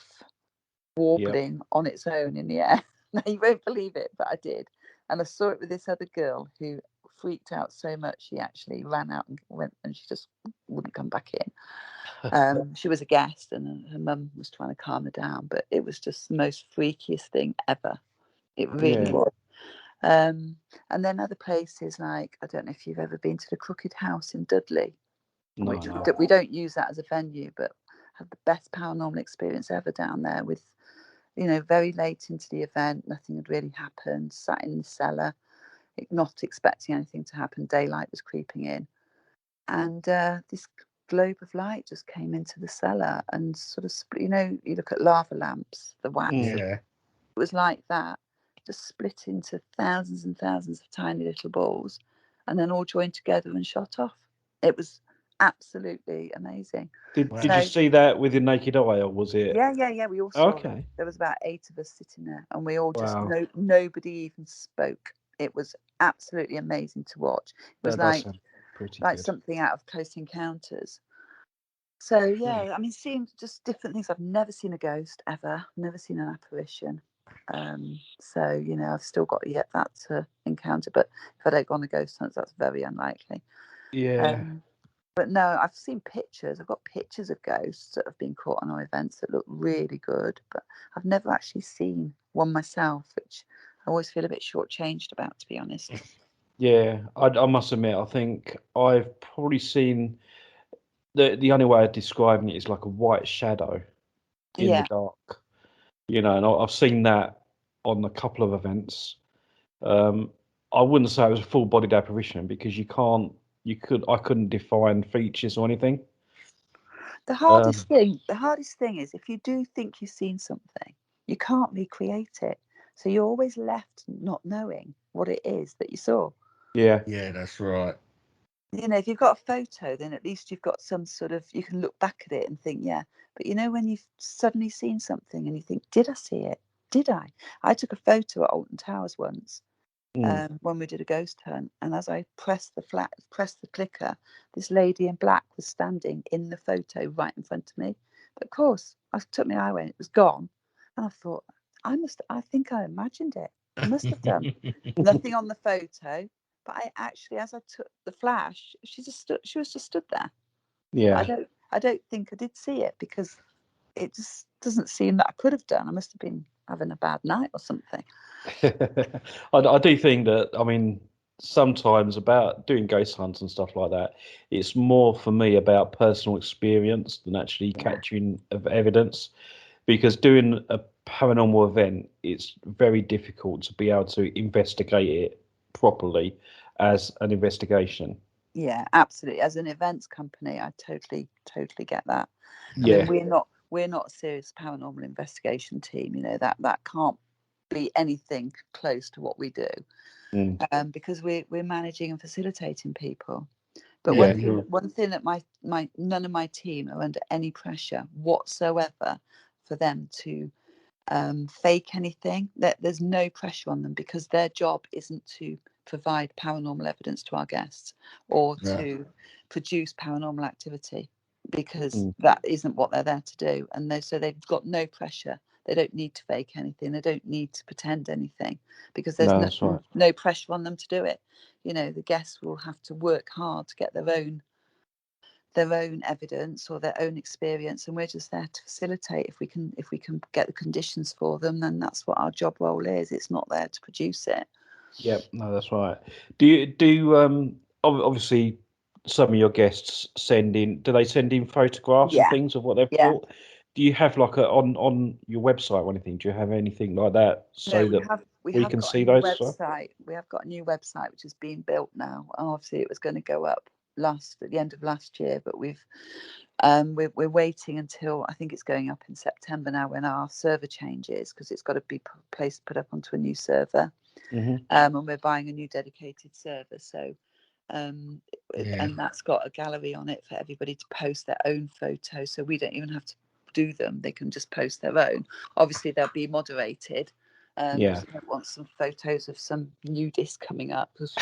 warbling on its own in the air. Now you won't believe it, but I did, and I saw it with this other girl who freaked out so much she actually ran out and went, and she just wouldn't come back in. She was a guest, and her mum was trying to calm her down, but it was just the most freakiest thing ever. It really was. And then other places like, I don't know if you've ever been to the Crooked House in Dudley, which we don't use that as a venue, but had the best paranormal experience ever down there with, very late into the event, nothing had really happened, sat in the cellar, not expecting anything to happen. Daylight was creeping in, and this globe of light just came into the cellar and sort of, you look at lava lamps, the wax. It was like that, just split into thousands and thousands of tiny little balls, and then all joined together and shot off. It was absolutely amazing. Did you see that with your naked eye, or was it? Yeah. We all saw it. There was about 8 of us sitting there, and we all just nobody even spoke. It was absolutely amazing to watch. It was like something out of Close Encounters. So yeah, I mean, seeing just different things. I've never seen a ghost ever. Never seen an apparition. So I've still got yet that to encounter. But if I don't go on a ghost hunt, that's very unlikely. Yeah. But no, I've seen pictures. I've got pictures of ghosts that have been caught on our events that look really good. But I've never actually seen one myself, which I always feel a bit shortchanged about, to be honest. Yeah, I must admit, I think I've probably seen the only way of describing it is like a white shadow in the dark, and I've seen that on a couple of events. I wouldn't say it was a full-bodied apparition because I couldn't define features or anything. The hardest thing is if you do think you've seen something, you can't recreate it. So you're always left not knowing what it is that you saw. Yeah, that's right. If you've got a photo, then at least you've got some sort of, you can look back at it and think, yeah. But when you've suddenly seen something and you think, did I see it? Did I? I took a photo at Alton Towers once when we did a ghost hunt, and as I pressed the clicker, this lady in black was standing in the photo right in front of me. But of course, I took my eye away and it was gone, and I thought, I think I imagined it. I must have done. Nothing on the photo. But I actually, as I took the flash, she was just stood there. Yeah. But I don't think I did see it because it just doesn't seem that I could have done. I must have been having a bad night or something. I do think that, I mean, sometimes about doing ghost hunts and stuff like that, it's more for me about personal experience than actually capturing of evidence. Because doing a paranormal event, it's very difficult to be able to investigate it properly as an investigation. Yeah, absolutely. As an events company, I totally get that. I Yeah, mean, we're not a serious paranormal investigation team. You know, that can't be anything close to what we do, mm, because we're managing and facilitating people. But yeah, one thing that my none of my team are under any pressure whatsoever for them to fake anything. That there's no pressure on them, because their job isn't to provide paranormal evidence to our guests or Yeah. to produce paranormal activity, because mm, that isn't what they're there to do. And so they've got no pressure. They don't need to fake anything. They don't need to pretend anything, because there's no, that's right. no pressure on them to do it. You know, the guests will have to work hard to get their own evidence or their own experience, and we're just there to facilitate. If we can get the conditions for them, then that's what our job role is. It's not there to produce it. Yeah, no, that's right. Obviously some of your guests send in, do they send in photographs and Yeah, things of what they've yeah. caught? Do you have like a on your website or anything? Do you have anything like that No, so that we we have can got a see new those stuff? website. We have got a new website which is being built now. And obviously it was going to go up at the end of last year, but we're waiting until, I think it's going up in September now, when our server changes, because it's got to be put up onto a new server. Hmm. And we're buying a new dedicated server. So Yeah. and that's got a gallery on it for everybody to post their own photos, so we don't even have to do them. They can just post their own. Obviously they'll be moderated, Yeah. because I don't want some photos of some nudist coming up, because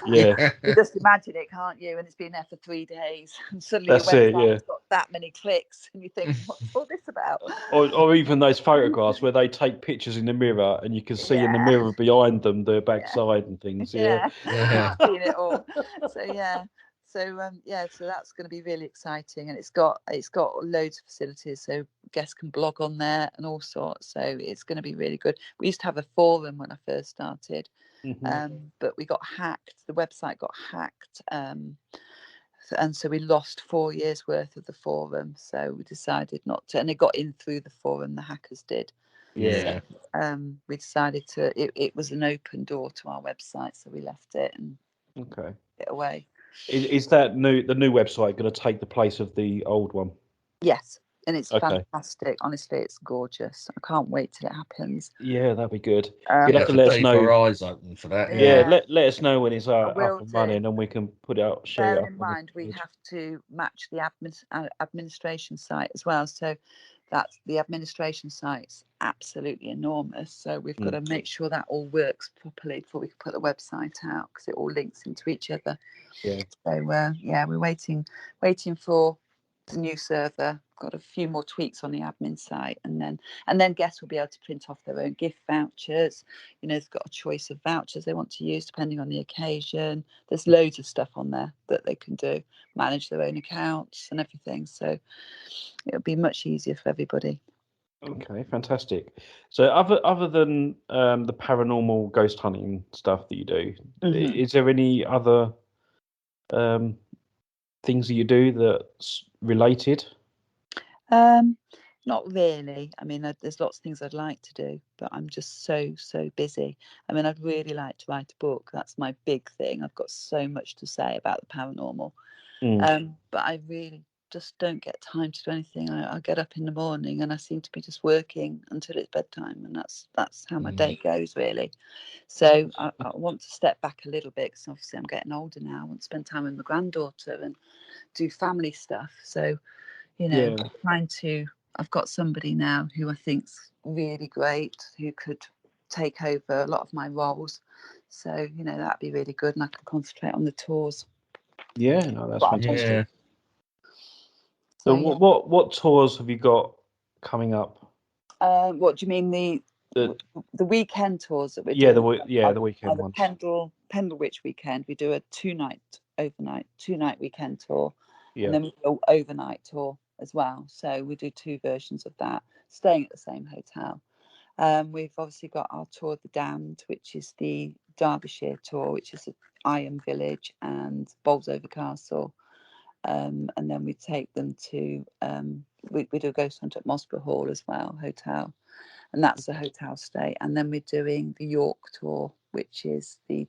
Yeah, you just imagine it, can't you? And it's been there for 3 days, and suddenly your that's it. website Yeah. has got that many clicks, and you think, what's all this about? Or even those photographs where they take pictures in the mirror and you can see in the Yeah, mirror behind them the yeah. backside and things. Yeah. Yeah, Yeah. I've seen it all. So yeah, so that's going to be really exciting, and it's got loads of facilities, so guests can blog on there and all sorts. So it's going to be really good. We used to have a forum when I first started, Hmm. but we got hacked. The website got hacked, and so we lost 4 years worth of the forum. So we decided not to, and it got in through the forum. The hackers did. Yeah. Yeah. We decided to. It was an open door to our website, so we left it and Okay. it away. Is that the new website going to take the place of the old one? Yes, and it's Okay. fantastic. Honestly, it's gorgeous. I can't wait till it happens. Yeah, that'd be good. You'd We have But to have to let us keep our know. eyes open for that. Yeah, Yeah. yeah, let us know when it's I up will and do. running, and we can put it up, share it Bearing up in on the mind, we page. have to match the administration site as well. So that's the administration site's absolutely enormous. So we've got to make sure that all works properly before we can put the website out, because it all links into each other. Yeah. So yeah, we're waiting for the new server. Got a few more tweaks on the admin site, and then guests will be able to print off their own gift vouchers. You know, they've got a choice of vouchers they want to use depending on the occasion. There's loads of stuff on there that they can do, manage their own accounts and everything. So it'll be much easier for everybody. Okay, fantastic. So other than the paranormal ghost hunting stuff that you do, is there any other um, things that you do that's related? Um, Not really. I mean, there's lots of things I'd like to do, but I'm just so busy. I mean, I'd really like to write a book. That's my big thing. I've got so much to say about the paranormal, Mm, but I really just don't get time to do anything. I get up in the morning and I seem to be just working until it's bedtime, and that's how my day goes, really. So I want to step back a little bit, because obviously I'm getting older now. I want to spend time with my granddaughter and do family stuff. So yeah, trying to, I've got somebody now who I think's really great, who could take over a lot of my roles. So, that'd be really good, and I can concentrate on the tours. yeah. No, that's What I want to fantastic. Yeah. do. So So, yeah. what tours have you got coming up? What do you mean, The the weekend tours that we're yeah doing? the weekend Are the ones. Pendlewich weekend. We do a two night weekend tour, and Yeah, then we do an overnight tour as well. So we do two versions of that, staying at the same hotel. We've obviously got our Tour of the Damned, which is the Derbyshire tour, which is Iron Village and Bolsover Castle. And then we take them to, we do a ghost hunt at Mosborough Hall as well, hotel. And that's a hotel stay. And then we're doing the York tour, which is the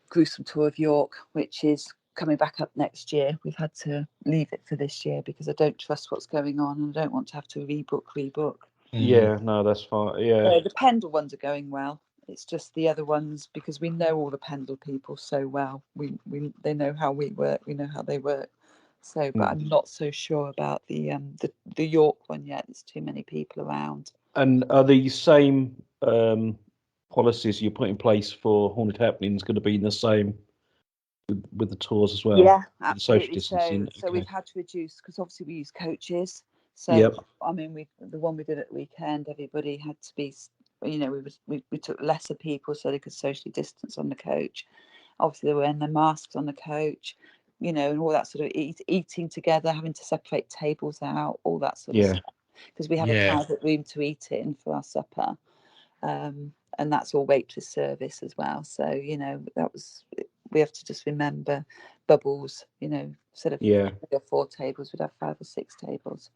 gruesome tour of York, which is coming back up next year. We've had to leave it for this year because I don't trust what's going on and I don't want to have to rebook. Yeah, no, that's fine. Yeah. The Pendle ones are going well. It's just the other ones, because we know all the Pendle people so well. They know how we work. We know how they work. So, but I'm not so sure about the York one yet. There's too many people around. And are the same policies you put in place for Haunted Happenings going to be the same with the tours as well? Yeah, With the social absolutely. distancing? So we've had to reduce, because obviously we use coaches. So Yep. I mean, the one we did at the weekend, everybody had to be, you know, we took lesser people so they could socially distance on the coach. Obviously they were wearing their masks on the coach, you know, and all that sort of eating together, having to separate tables out, all that sort of stuff, because we have a private room to eat in for our supper. And that's all waitress service as well. So, you know, we have to just remember bubbles, you know, instead of 3 or 4 tables, we'd have 5 or 6 tables.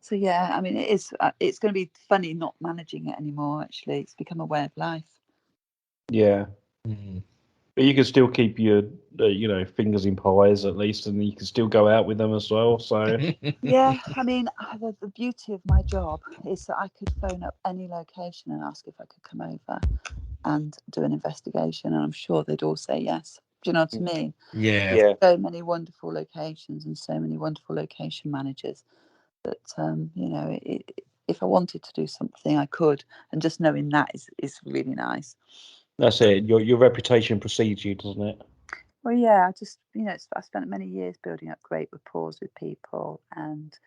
So, yeah, I mean, it's going to be funny not managing it anymore, actually. It's become a way of life. Yeah. But you can still keep your, you know, fingers in pies at least, and you can still go out with them as well. So yeah, I mean, the beauty of my job is that I could phone up any location and ask if I could come over and do an investigation, and I'm sure they'd all say yes. Do you know what I mean? Yeah. So many wonderful locations and so many wonderful location managers that you know, if I wanted to do something, I could, and just knowing that is really nice. that's it. Your reputation precedes you, doesn't it? Well, yeah, I just, you know, I spent many years building up great rapport with people and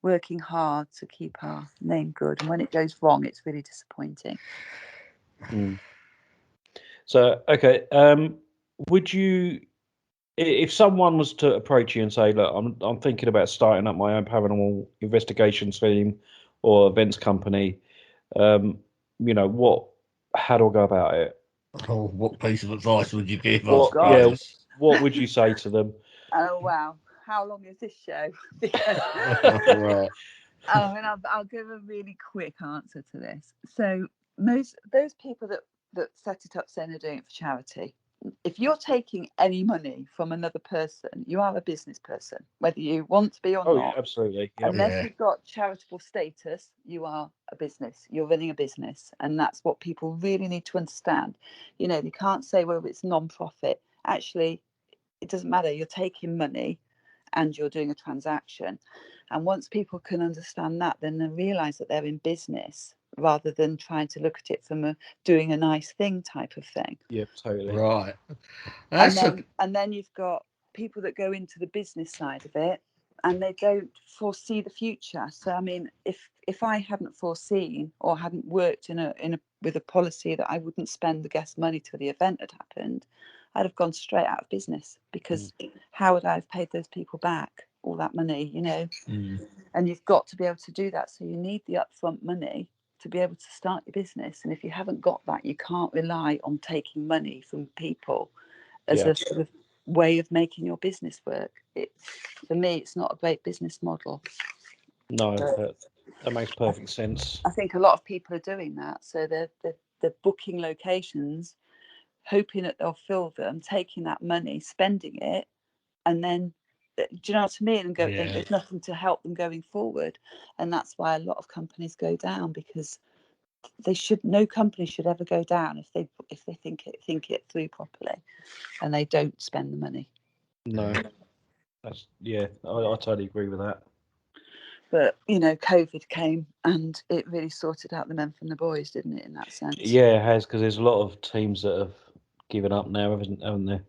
working hard to keep our name good. And when it goes wrong, it's really disappointing. So, okay, would you, if someone was to approach you and say, "Look, I'm thinking about starting up my own paranormal investigation team or events company," you know, how do I go about it? Oh, what piece of advice would you give What, us? what would you say to them? Oh, wow. How long is this show? Right. I mean, I'll give a really quick answer to this. So those people that set it up saying they're doing it for charity, if you're taking any money from another person, you are a business person, whether you want to be or Oh, not. yeah, absolutely. Yep. Unless you've got charitable status, you are a business. You're running a business, and that's what people really need to understand. You know, they can't say, well, it's non-profit. Actually, it doesn't matter. You're taking money and you're doing a transaction. And once people can understand that, then they realise that they're in business rather than trying to look at it from doing a nice thing type of thing. Yep, totally. Right. And then you've got people that go into the business side of it and they don't foresee the future. So I mean, if I hadn't foreseen or hadn't worked with a policy that I wouldn't spend the guest money till the event had happened, I'd have gone straight out of business, because how would I have paid those people back all that money, you know? And you've got to be able to do that. So you need the upfront money to be able to start your business. And if you haven't got that, you can't rely on taking money from people as a sort of way of making your business work. For me, it's not a great business model. No, that makes perfect sense. I think a lot of people are doing that. So they're booking locations, hoping that they'll fill them, taking that money, spending it, and then, do you know what I mean? And there's nothing to help them going forward. And that's why a lot of companies go down, because no company should ever go down if they think it through properly and they don't spend the money. No, I totally agree with that. But you know, COVID came and it really sorted out the men from the boys, didn't it? In that sense. Yeah, it has, because there's a lot of teams that have given up now, haven't there?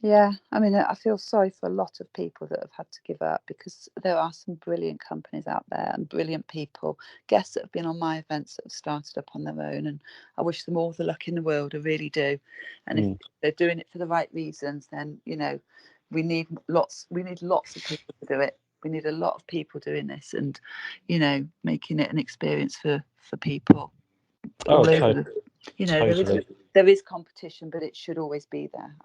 Yeah, I mean, I feel sorry for a lot of people that have had to give up, because there are some brilliant companies out there and brilliant people, guests that have been on my events that have started up on their own, and I wish them all the luck in the world. I really do. And if they're doing it for the right reasons, then you know, we need lots of people to do it. We need a lot of people doing this, and making it an experience for people all over totally. there is competition, but it should always be there.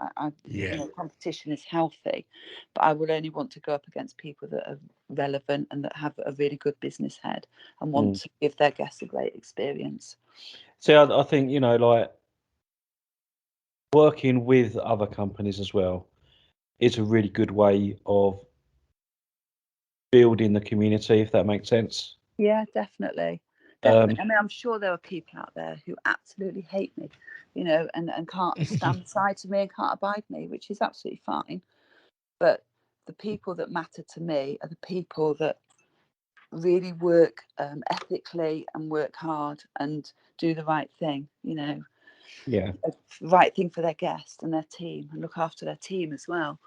Competition is healthy, but I will only want to go up against people that are relevant and that have a really good business head and want to give their guests a great experience. See, I think, like working with other companies as well is a really good way of building the community, if that makes sense. Yeah, definitely. I mean, I'm sure there are people out there who absolutely hate me, and can't stand the sight of me and can't abide me, which is absolutely fine. But the people that matter to me are the people that really work ethically and work hard and do the right thing, the right thing for their guest and their team, and look after their team as well.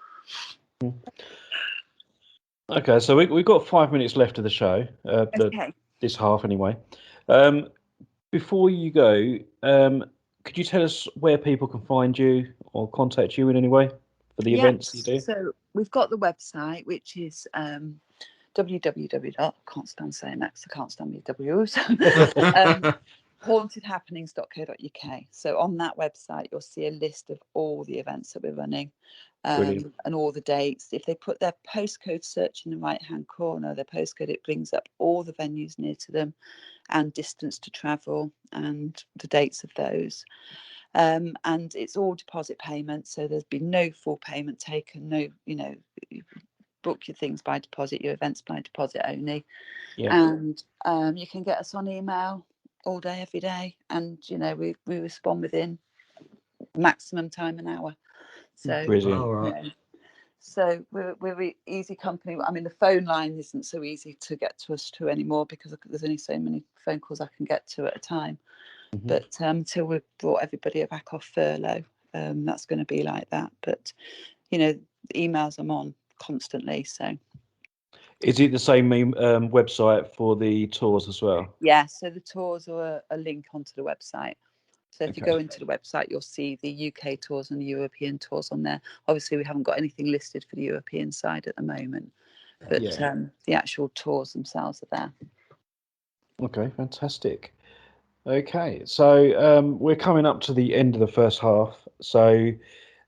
Okay, so we've got 5 minutes left of the show, this half anyway. Before you go, could you tell us where people can find you or contact you in any way for the events you do? So we've got the website, which is can't stand saying that because I can't stand me W's. hauntedhappenings.co.uk. So on that website, you'll see a list of all the events that we're running, and all the dates. If they put their postcode search in the right-hand corner, their postcode, it brings up all the venues near to them and distance to travel and the dates of those. And it's all deposit payment, so there's been no full payment taken. No, you book your things by deposit, your events by deposit only. And you can get us on email all day, every day, and we respond within maximum time an hour. So brilliant. So we're an easy company. I mean, the phone line isn't so easy to get to us to anymore because there's only so many phone calls I can get to at a time. But until we've brought everybody back off furlough, that's going to be like that. But the emails I'm on constantly. So is it the same website for the tours as well? Yeah, so the tours are a link onto the website. So if you go into the website, you'll see the UK tours and the European tours on there. Obviously, we haven't got anything listed for the European side at the moment, but the actual tours themselves are there. Okay, fantastic. Okay, so we're coming up to the end of the first half. So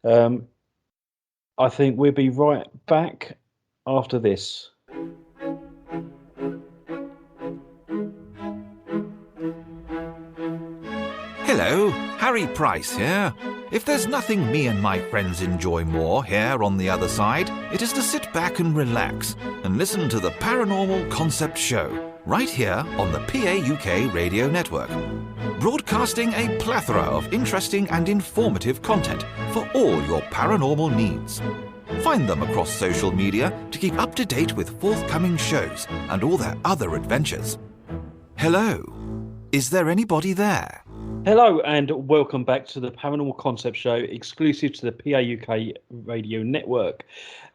I think we'll be right back after this. Hello, Harry Price here. If there's nothing me and my friends enjoy more here on the other side, it is to sit back and relax and listen to the Paranormal Concept Show, right here on the PAUK radio network. Broadcasting a plethora of interesting and informative content for all your paranormal needs. Find them across social media to keep up to date with forthcoming shows and all their other adventures. Hello, is there anybody there? Hello and welcome back to the Paranormal Concept Show, exclusive to the PAUK radio network.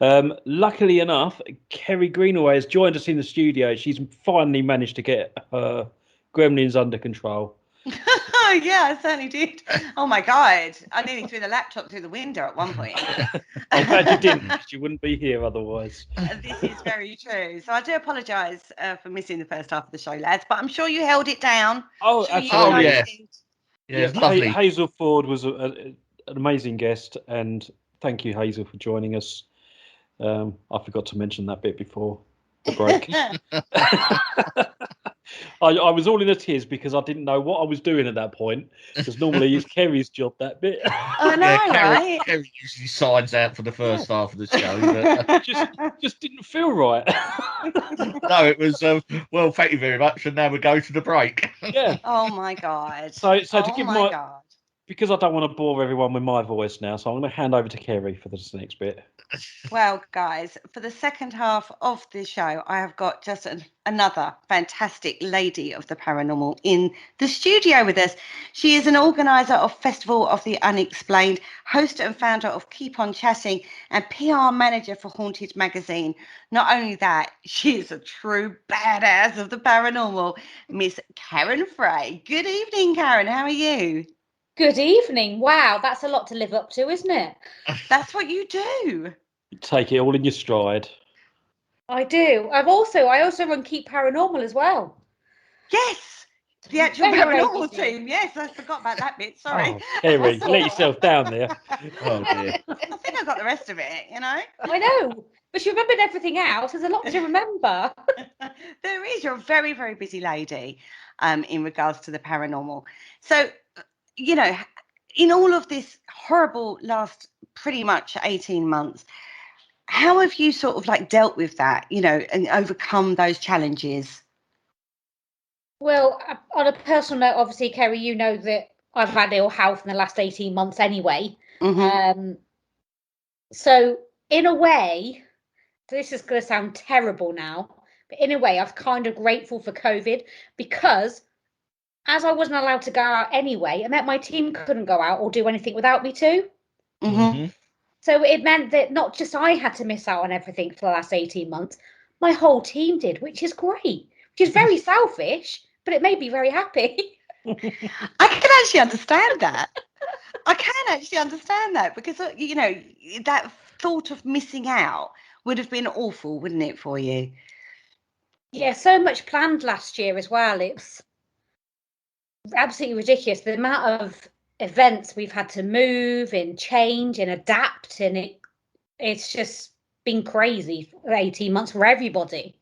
Luckily enough, Kerry Greenaway has joined us in the studio. She's finally managed to get her gremlins under control. Yeah, I certainly did. Oh my God, I nearly threw the laptop through the window at one point. I'm glad you didn't, because you wouldn't be here otherwise. This is very true. So I do apologise for missing the first half of the show, lads, but I'm sure you held it down. Oh, absolutely. Yeah, lovely. Hazel Ford was an amazing guest, and thank you, Hazel, for joining us. I forgot to mention that bit before the break. I was all in a tears because I didn't know what I was doing at that point, because normally it's Kerry's job, that bit. I know, right? Kerry usually signs out for the first half of the show. But just didn't feel right. No, it was, well, thank you very much, and now we go to the break. Yeah. Oh my God. So to give God. Because I don't want to bore everyone with my voice now, so I'm going to hand over to Kerry for this next bit. Well, guys, for the second half of the show, I have got just another fantastic lady of the paranormal in the studio with us. She is an organizer of Festival of the Unexplained, host and founder of Keep On Chatting, and PR manager for Haunted magazine. Not only that, she is a true badass of the paranormal, Miss Karen Frey. Good evening, Karen. How are you? Good evening. Wow, that's a lot to live up to, isn't it? That's what you do. You take it all in your stride. I do. I also run Keep Paranormal as well. Yes, the actual Very, very paranormal busy. team. Yes, I forgot about that bit. Sorry. Oh, Kerry, That's all let right. yourself down there. Oh dear. I think I got the rest of it, you know. I know, but she remembered everything else. There's a lot to remember. There is. You're a very, very busy lady in regards to the paranormal. So, you know, in all of this horrible last pretty much 18 months, how have you sort of like dealt with that, you know, and overcome those challenges? Well, on a personal note, obviously, Kerry, you know that I've had ill health in the last 18 months anyway. Mm-hmm. So in a way, this is going to sound terrible now, but in a way, I'm kind of grateful for COVID because as I wasn't allowed to go out anyway, it meant my team couldn't go out or do anything without me too. Mm-hmm. So it meant that not just I had to miss out on everything for the last 18 months, my whole team did, which is great, which is very selfish, but it made me very happy. I can actually understand that. I can actually understand that because, you know, that thought of missing out would have been awful, wouldn't it, for you? Yeah, so much planned last year as well. It's absolutely ridiculous. The amount of events we've had to move and change and adapt, and it's just been crazy for 18 months for everybody.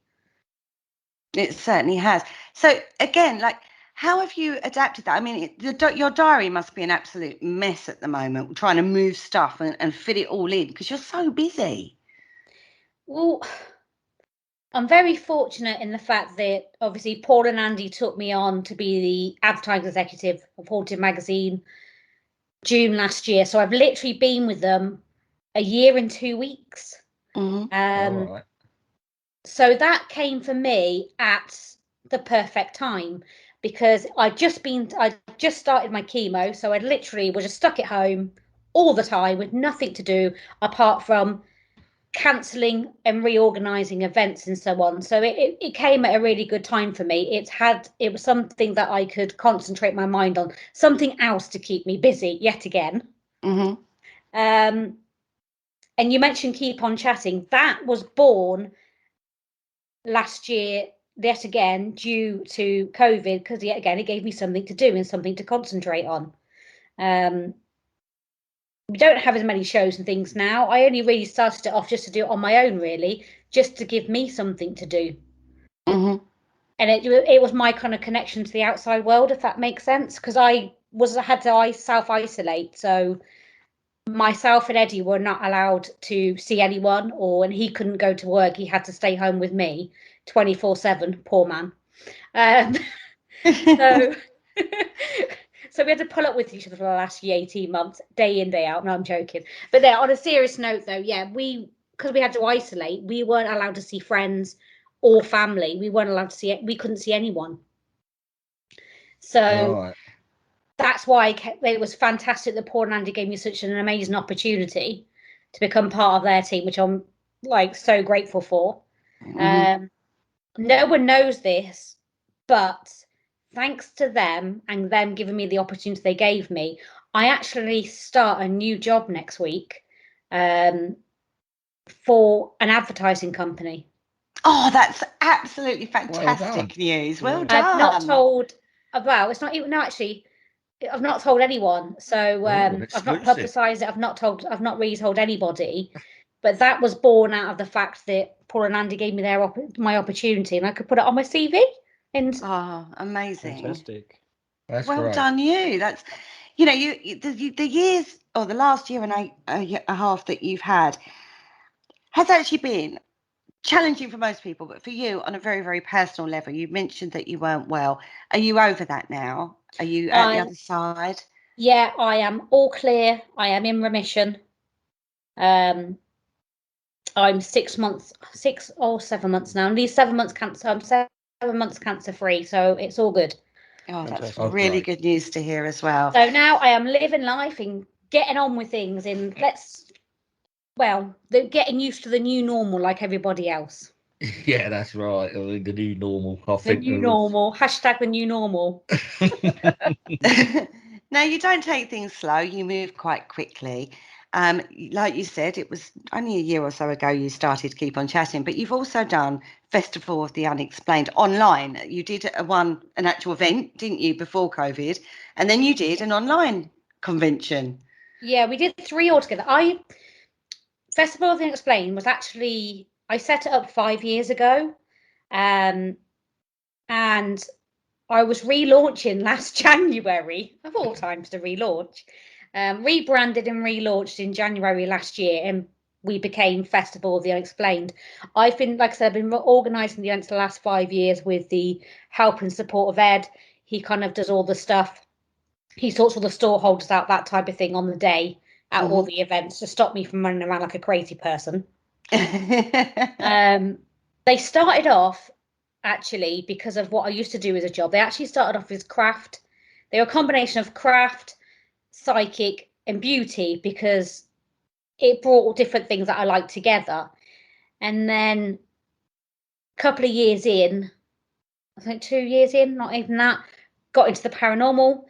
It certainly has. So again, like, how have you adapted that? I mean, your diary must be an absolute mess at the moment, trying to move stuff and fit it all in because you're so busy. Well, I'm very fortunate in the fact that obviously Paul and Andy took me on to be the advertising executive of Haunted Magazine June last year. So I've literally been with them a year and 2 weeks. Mm-hmm. All right. So that came for me at the perfect time because I just started my chemo, so I literally was just stuck at home all the time with nothing to do apart from cancelling and reorganizing events and so on. So it came at a really good time for me. It was something that I could concentrate my mind on, something else to keep me busy yet again. Mm-hmm. And you mentioned Keep On Chatting. That was born last year yet again due to COVID because yet again it gave me something to do and something to concentrate on. We don't have as many shows and things now. I only really started it off just to do it on my own, really, just to give me something to do. Mm-hmm. And it was my kind of connection to the outside world, if that makes sense, because I had to self-isolate. So myself and Eddie were not allowed to see anyone, and he couldn't go to work. He had to stay home with me 24/7. Poor man. So so we had to pull up with each other for the last 18 months, day in, day out. No, I'm joking. But then on a serious note, though, yeah, because we had to isolate, we weren't allowed to see friends or family. We weren't allowed to see it. We couldn't see anyone. So that's why it was fantastic that Paul and Andy gave me such an amazing opportunity to become part of their team, which I'm like so grateful for. Mm-hmm. No one knows this, but thanks to them and them giving me the opportunity they gave me, I actually start a new job next week for an advertising company. Oh, that's absolutely fantastic news. Well done. I've not told about. It's not even. No, actually, I've not told anyone. So I've not publicised it. I've not really told anybody. But that was born out of the fact that Paul and Andy gave me my opportunity, and I could put it on my CV. And amazing! Fantastic. That's well great. done, you. That's, you know, the years or the last year and a half that you've had has actually been challenging for most people, but for you on a very, very personal level. You mentioned that you weren't well. Are you over that now? Are you at the other side? Yeah, I am all clear. I am in remission. I'm 6 or 7 months now. I'm 7 months cancer. I'm 7 months cancer free, so it's all good. Oh, that's really good news to hear as well. So now I am living life and getting on with things, and getting used to the new normal like everybody else. Yeah, that's right. I mean, the new normal. The new normal. Hashtag the new normal. Now, you don't take things slow. You move quite quickly. Like you said, it was only a year or so ago you started Keep On Chatting, but you've also done Festival of the Unexplained online. You did an actual event, didn't you, before COVID? And then you did an online convention. Yeah, we did 3 altogether. Festival of the Unexplained was actually, I set it up 5 years ago. And I was relaunching last January, of all times to relaunch. Rebranded and relaunched in January last year, and we became Festival of the Unexplained. I've been, like I said, I've been organising the events the last 5 years with the help and support of Ed. He kind of does all the stuff. He sorts all the store holders out, that type of thing, on the day at all the events to stop me from running around like a crazy person. They started off, actually, because of what I used to do as a job. They actually started off as craft. They were a combination of craft, psychic, and beauty, because it brought all different things that I liked together. And then a couple of years in, I think 2 years in, not even that, got into the paranormal,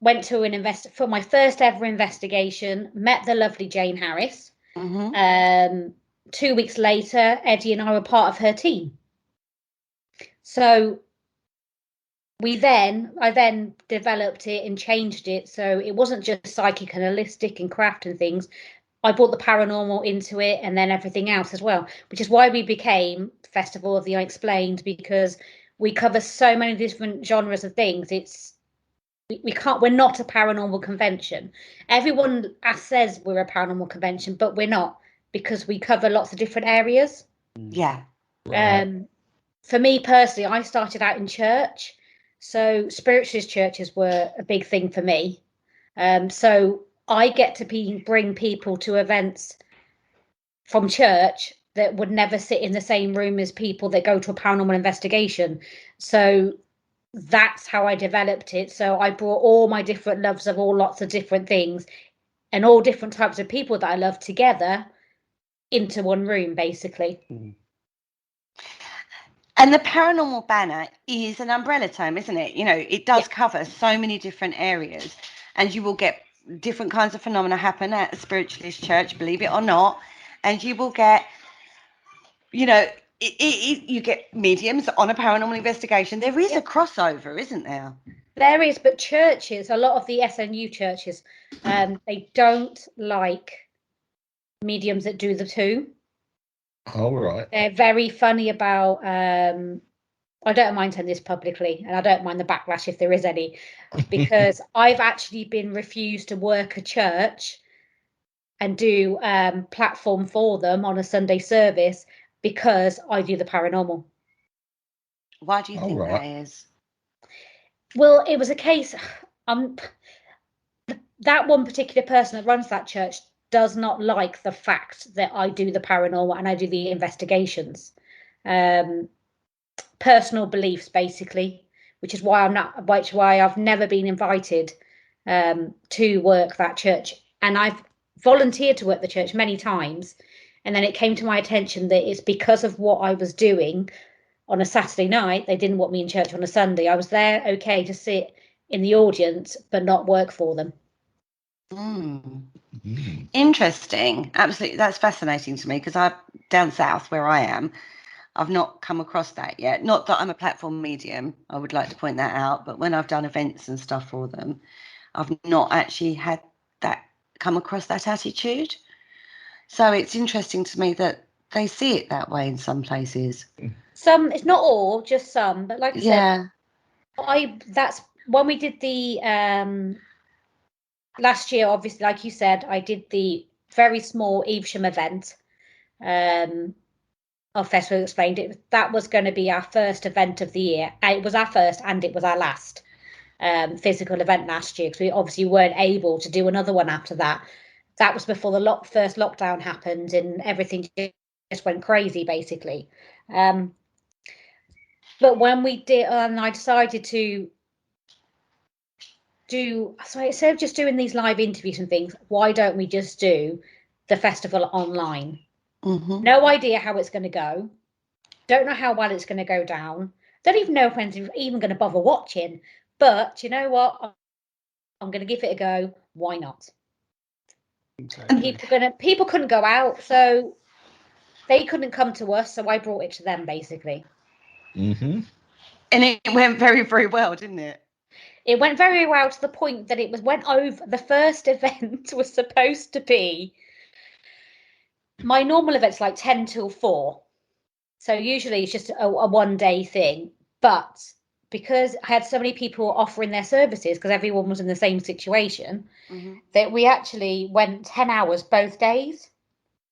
went to for my first ever investigation, met the lovely Jane Harris. 2 weeks later, Eddie and I were part of her team. So I then developed it and changed it, so it wasn't just psychic and holistic and craft and things. I brought the paranormal into it, and then everything else as well, which is why we became Festival of the Unexplained, because we cover so many different genres of things. We're not a paranormal convention. Everyone says we're a paranormal convention, but we're not, because we cover lots of different areas. Yeah. Right. For me personally, I started out in church, so spiritualist churches were a big thing for me. So I get to bring people to events from church that would never sit in the same room as people that go to a paranormal investigation. So that's how I developed it. So I brought all my different loves of all lots of different things and all different types of people that I love together into one room, basically. And the paranormal banner is an umbrella term, isn't it? You know, it does cover so many different areas, and you will get different kinds of phenomena happen at a spiritualist church, believe it or not. And you will get, you know, you get mediums on a paranormal investigation. There is a crossover, isn't there? There is, but churches, a lot of the SNU churches, they don't like mediums that do the two. All right. They're very funny about, I don't mind telling this publicly, and I don't mind the backlash if there is any, because I've actually been refused to work a church and do platform for them on a Sunday service because I do the paranormal. Why do you think that is? Well, it was a case, that one particular person that runs that church does not like the fact that I do the paranormal and I do the investigations. Personal beliefs, basically, which is why I've never been invited to work that church. And I've volunteered to work the church many times. And then it came to my attention that it's because of what I was doing on a Saturday night. They didn't want me in church on a Sunday. I was there, okay, to sit in the audience, but not work for them. Interesting. Absolutely. That's fascinating to me, because I'm down south where I am. I've not come across that yet. Not that I'm a platform medium, I would like to point that out, but when I've done events and stuff for them, I've not actually had that come across that attitude. So it's interesting to me that they see it that way in some places. Some, it's not all, just some, but like I said, that's when we did the last year, obviously, like you said, I did the very small Evesham event of Festival Explained. That was going to be our first event of the year. It was our first and it was our last physical event last year, because we obviously weren't able to do another one after that. That was before the first lockdown happened and everything just went crazy, basically. But when we did, and I decided to so instead of just doing these live interviews and things, why don't we just do the festival online? No idea how it's going to go. Don't know how well it's going to go down. Don't even know if anyone's even going to bother watching. But you know what? I'm going to give it a go. Why not? And people couldn't go out, so they couldn't come to us, so I brought it to them, basically. Mm-hmm. And it went very, very well, didn't it? It went very well to the point that went over. The first event was supposed to be, my normal event's like 10 till 4. So usually it's just a one-day thing. But because I had so many people offering their services, because everyone was in the same situation, that we actually went 10 hours both days.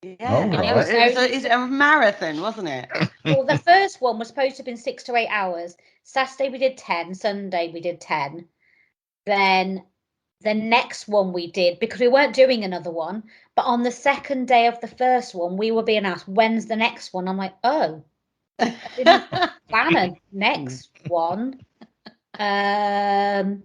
Yeah, Oh, it was a marathon, wasn't it? Well, the first one was supposed to have been 6 to 8 hours. Saturday we did 10, Sunday we did 10. Then the next one we did, because we weren't doing another one, but on the second day of the first one, we were being asked, when's the next one? I'm like, oh, I didn't plan a next one. I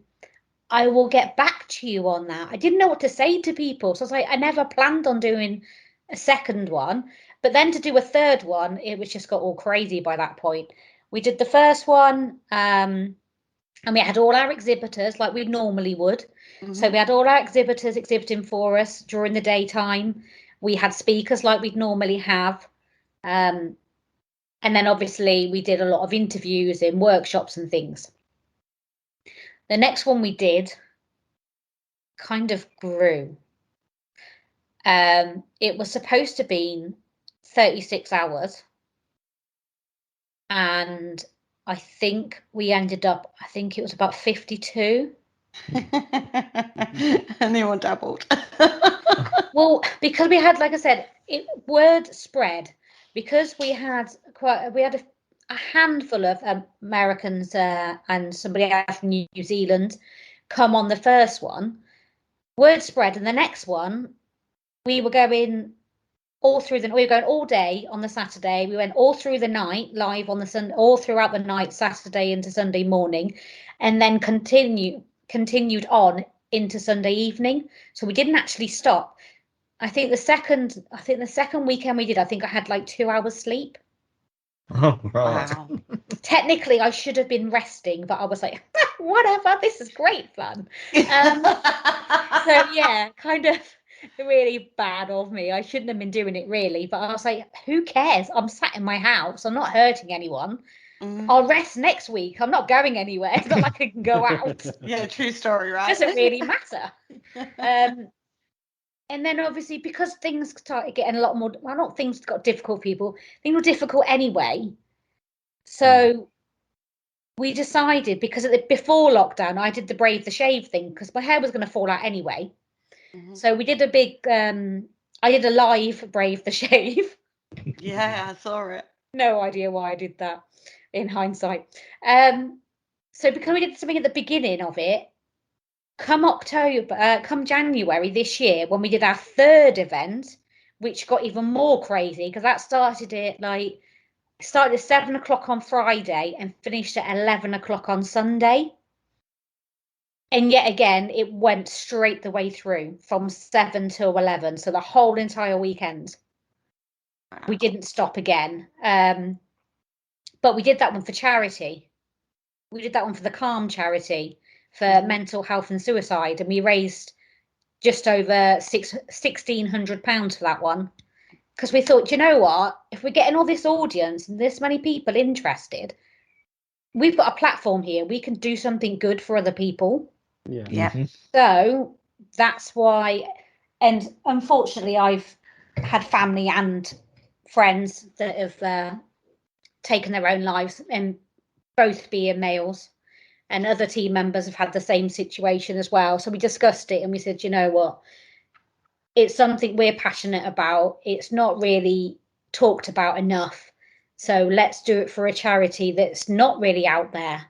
will get back to you on that. I didn't know what to say to people. So I was like, I never planned on doing a second one. But then to do a third one, it was just got all crazy by that point. We did the first one, and we had all our exhibitors like we normally would. So we had all our exhibitors exhibiting for us during the daytime. We had speakers like we'd normally have. And then obviously we did a lot of interviews in workshops and things. The next one we did kind of grew. It was supposed to be 36 hours. And I think we ended up, I think it was about 52. And they all doubled. Well, because we had, like I said, word spread. Because we had a handful of Americans and somebody else from New Zealand come on the first one. Word spread, and the next one, we were going all through we were going all day on the Saturday. We went all through the night live on the Sunday, all throughout the night, Saturday into Sunday morning, and then continued on into Sunday evening. So we didn't actually stop. I think the second weekend we did, I think I had like 2 hours sleep. Oh, right. Wow. Technically, I should have been resting, but I was like, whatever, this is great fun. So yeah, kind of really bad of me. I shouldn't have been doing it really, but I was like, who cares? I'm sat in my house. I'm not hurting anyone. I'll rest next week. I'm not going anywhere. It's not like I can go out. Yeah, true story, right? Doesn't really matter. And then obviously because things started getting a lot more, well, not things got difficult, people. Things were difficult anyway. So we decided, because before lockdown, I did the Brave the Shave thing because my hair was going to fall out anyway. So we did a big, I did a live Brave the Shave. Yeah, I saw it. No idea why I did that in hindsight. So because we did something at the beginning of it, come January this year, when we did our third event, which got even more crazy because that started at 7:00 on Friday and finished at 11:00 on Sunday. And yet again, it went straight the way through from 7 till 11. So the whole entire weekend. Wow. We didn't stop again. But we did that one for charity. We did that one for the Calm charity for mental health and suicide. And we raised just over £1,600 for that one. Because we thought, you know what? If we're getting all this audience and this many people interested, we've got a platform here. We can do something good for other people. Yeah. So that's why, and unfortunately, I've had family and friends that have taken their own lives, and both being males, and other team members have had the same situation as well. So we discussed it and we said, you know what? It's something we're passionate about. It's not really talked about enough. So let's do it for a charity that's not really out there.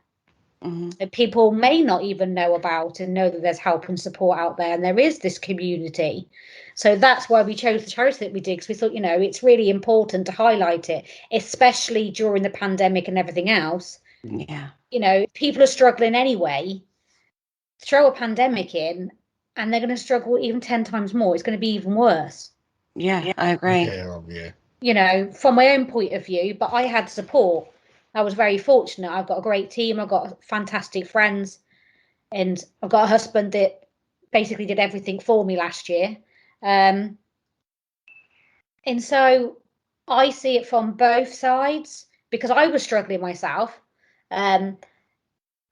That people may not even know about, and know that there's help and support out there, and there is this community. So that's why we chose the charity that we did, because we thought, you know, it's really important to highlight it, especially during the pandemic and everything else. Yeah. You know, people are struggling anyway. Throw a pandemic in, and they're going to struggle even 10 times more. It's going to be even worse. Yeah, I agree. Yeah. You know, from my own point of view, but I had support. I was very fortunate. I've got a great team. I've got fantastic friends, and I've got a husband that basically did everything for me last year. And so I see it from both sides because I was struggling myself. I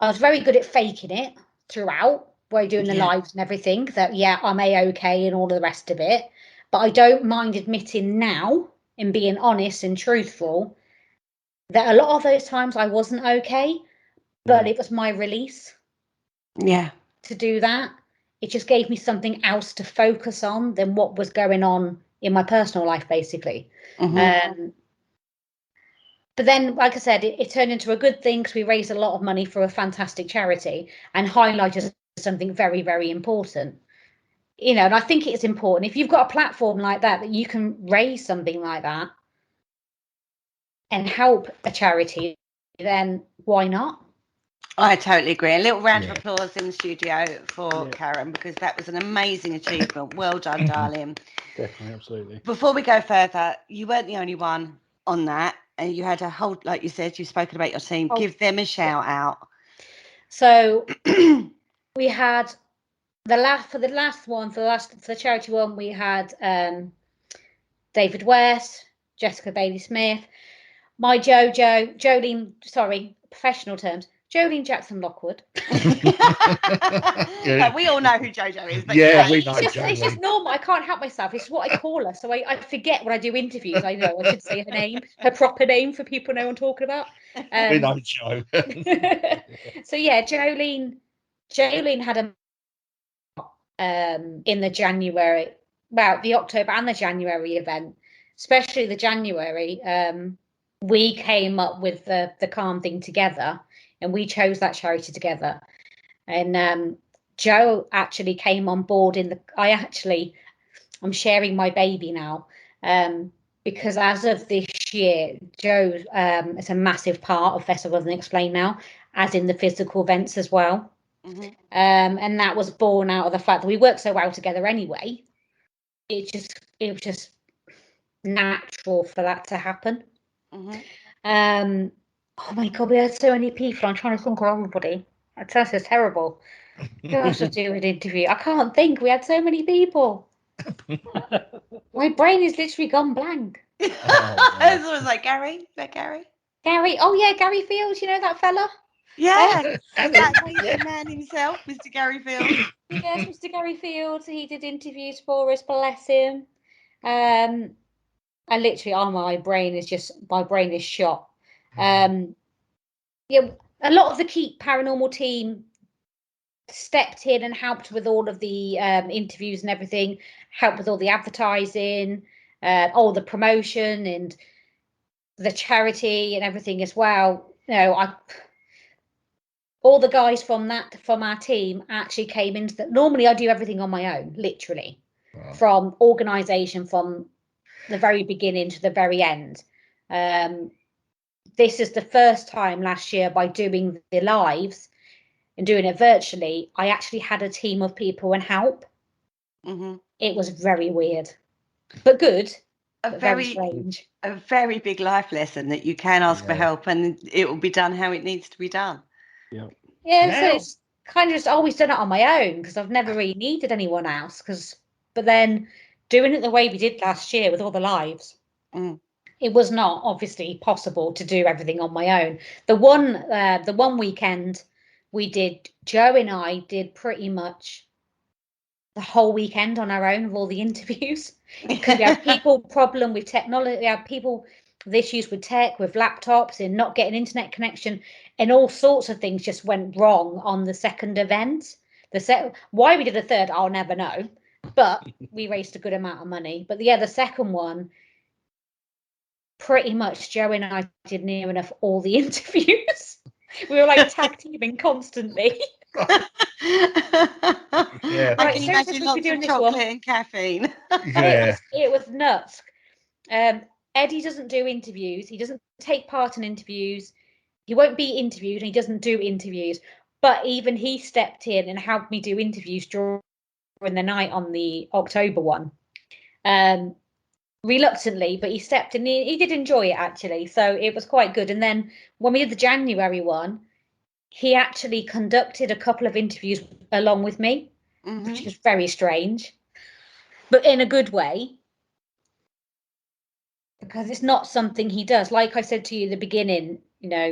was very good at faking it throughout by doing the lives and everything, that I'm A-okay and all the rest of it. But I don't mind admitting now and being honest and truthful that a lot of those times I wasn't okay, but it was my release. Yeah. To do that. It just gave me something else to focus on than what was going on in my personal life, basically. Mm-hmm. But then, like I said, it turned into a good thing because we raised a lot of money for a fantastic charity and highlighted something very, very important. You know, and I think it's important if you've got a platform like that you can raise something like that and help a charity, then why not? I totally agree. A little round of applause in the studio for Karen, because that was an amazing achievement. Well done, darling. Definitely, absolutely. Before we go further, you weren't the only one on that. And you had a whole, like you said, you've spoken about your team. Give them a shout out. So we had for the charity one, we had David West, Jessica Bailey Smith, my Jolene, professional terms, Jolene Jackson Lockwood. Like, we all know who Jojo is. But we know. It's just normal. I can't help myself. It's what I call her. So I forget when I do interviews. I know I should say her name, her proper name, for people know what I'm talking about. We know Jo. So yeah, Jolene had a in the January, the October and the January event, especially the January. We came up with the calm thing together, and we chose that charity together. And Jo actually came on board I'm sharing my baby now, because as of this year, Jo is a massive part of Festival Doesn't Explain now, as in the physical events as well. Mm-hmm. And that was born out of the fact that we work so well together anyway. It was just natural for that to happen. Mm-hmm. Oh my God, we had so many people. I'm trying to think of everybody. That sounds so terrible. Who else to do an interview? I can't think. We had so many people. My brain is literally gone blank. I was like, Gary? Is that Gary? Gary. Oh yeah, Gary Fields. You know that fella? Yeah, that amazing man himself, Mr. Gary Fields. Yes, Mr. Gary Fields. He did interviews for us. Bless him. And literally, my brain is shot. A lot of the key paranormal team stepped in and helped with all of the interviews and everything, helped with all the advertising, all the promotion and the charity and everything as well. You know, all the guys from our team actually came into that. Normally I do everything on my own, literally. Wow. From organisation, from the very beginning to the very end. This is the first time last year, by doing the lives and doing it virtually, I actually had a team of people and help. Mm-hmm. It was very weird, but good. Very strange. A very big life lesson that you can ask for help and it will be done how it needs to be done. Yeah. So it's kind of just always done it on my own because I've never really needed anyone else. But then doing it the way we did last year with all the lives, it was not obviously possible to do everything on my own. The one weekend Jo and I did pretty much the whole weekend on our own of all the interviews, because we had people problem with technology, we had people with issues with tech, with laptops and not getting internet connection, and all sorts of things just went wrong on the second event. Why we did a third, I'll never know, but we raised a good amount of money. But the second one, pretty much Jo and I did near enough all the interviews. We were like tag teaming constantly. I can imagine lots of chocolate and caffeine. It was nuts. Eddie doesn't do interviews. He doesn't take part in interviews. He won't be interviewed, and he doesn't do interviews. But even he stepped in and helped me do interviews during the night on the October one. Reluctantly, but he stepped in. He did enjoy it, actually, so it was quite good. And then when we did the January one, he actually conducted a couple of interviews along with me, which was very strange. but in a good way, because it's not something he does. Like I said to you at the beginning,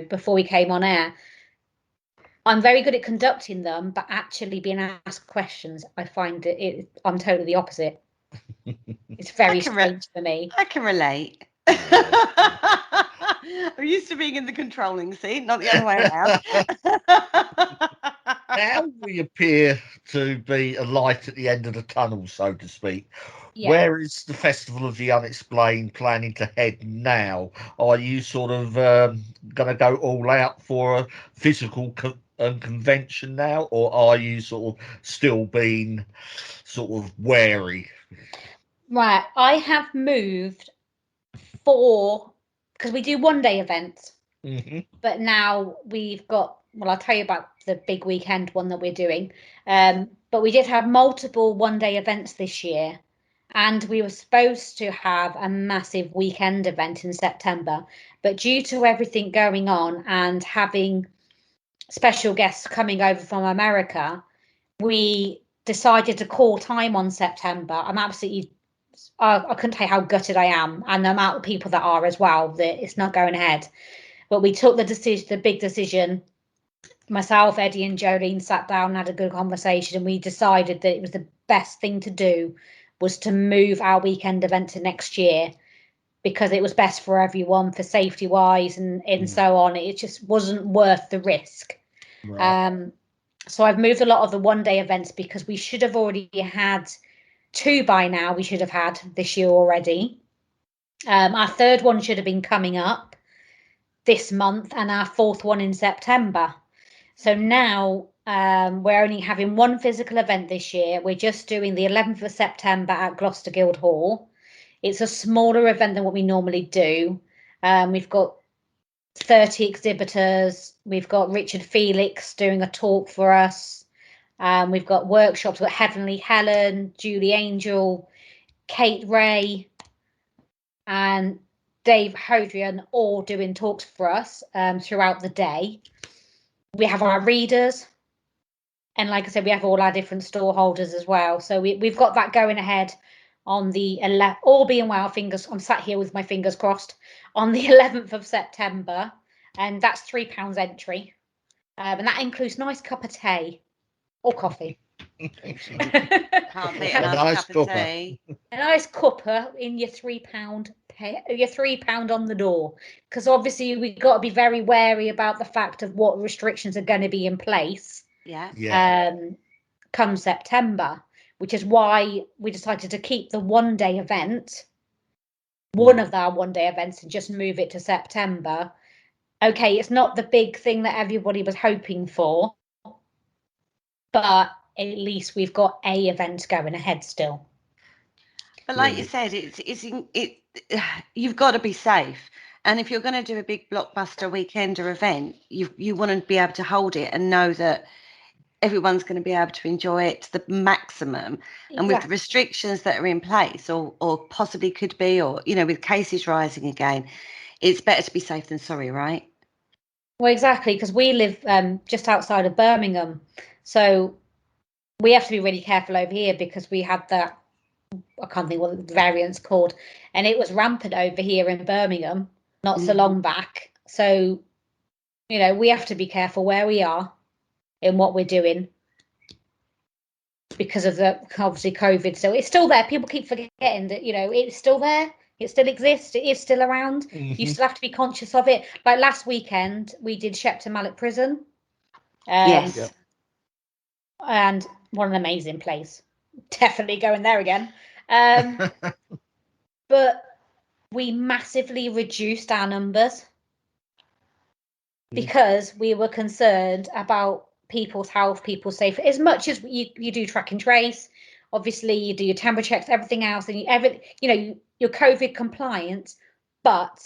before we came on air, I'm very good at conducting them, but actually being asked questions, I find that I'm totally the opposite. It's very strange for me. I can relate. I'm used to being in the controlling seat, not the other way around. Now we appear to be a light at the end of the tunnel, so to speak. Yeah. Where is the Festival of the Unexplained planning to head now? Are you sort of going to go all out for a physical convention now, or are you sort of still being sort of wary? Right, I have moved because we do one-day events, but now we've got, well, I'll tell you about the big weekend one that we're doing, but we did have multiple one-day events this year, and we were supposed to have a massive weekend event in September, but due to everything going on and having special guests coming over from America, we decided to call time on September. I couldn't tell you how gutted I am, and the amount of people that are as well, that it's not going ahead. But we took the big decision. Myself, Eddie and Jolene sat down and had a good conversation, and we decided that it was the best thing to do was to move our weekend event to next year, because it was best for everyone, for safety wise and so on. It just wasn't worth the risk. Right. So I've moved a lot of the one-day events, because we should have already had 2 by now. We should have had this year already. Our 3rd one should have been coming up this month, and our 4th one in September. So now we're only having 1 physical event this year. We're just doing the 11th of September at Gloucester Guildhall. It's a smaller event than what we normally do. We've got 30 exhibitors. We've got Richard Felix doing a talk for us. We've got workshops with Heavenly Helen, Julie Angel, Kate Ray, and Dave Hodrian, all doing talks for us throughout the day. We have our readers, and like I said, we have all our different store holders as well. So we've got that going ahead on the 11th, all being well, I'm sat here with my fingers crossed, on the 11th of September, and that's £3 entry. And that includes a nice cup of tea or coffee. Can't beat a nice cup of tea. A nice cuppa in your £3 your £3 on the door, because obviously we've got to be very wary about the fact of what restrictions are going to be in place. Come September, which is why we decided to keep the one-day event, one of our one-day events, and just move it to September. Okay, it's not the big thing that everybody was hoping for, but at least we've got a event going ahead still. But like you said, you've got to be safe. And if you're going to do a big blockbuster weekender event, you want to be able to hold it and know that everyone's going to be able to enjoy it to the maximum. Exactly. And with the restrictions that are in place, or possibly could be, or with cases rising again, it's better to be safe than sorry, right? Well, exactly, because we live just outside of Birmingham, so we have to be really careful over here, because we had that, I can't think what the variant's called, and it was rampant over here in Birmingham not so long back. So we have to be careful where we are in what we're doing, because of the obviously COVID. So it's still there. People keep forgetting that it's still there. It still exists. It is still around. You still have to be conscious of it. Like last weekend, we did Shepton Mallet Prison. Yes. And what an amazing place. Definitely going there again. But we massively reduced our numbers because we were concerned about people's health, people's safety. As much as you do track and trace, obviously you do your temperature checks, everything else, and you're COVID compliant. But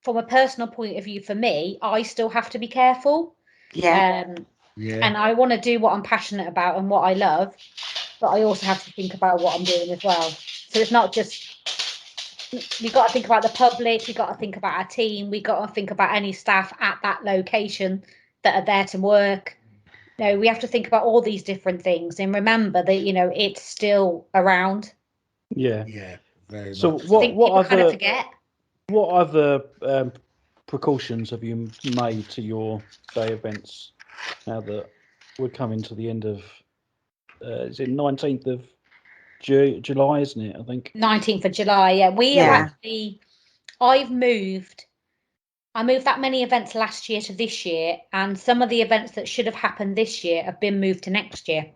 from a personal point of view, for me, I still have to be careful. And I want to do what I'm passionate about and what I love, but I also have to think about what I'm doing as well. So it's not just, we've got to think about the public, we've got to think about our team, we've got to think about any staff at that location that are there to work. We have to think about all these different things and remember that, it's still around. Yeah. Yeah, very So much. I think people kind of forget. what other precautions have you made to your day events now that we're coming to the end of? Is it 19th of July, isn't it? I think 19th of July. Yeah, we have Yeah. actually. I moved that many events last year to this year, and some of the events that should have happened this year have been moved to next year.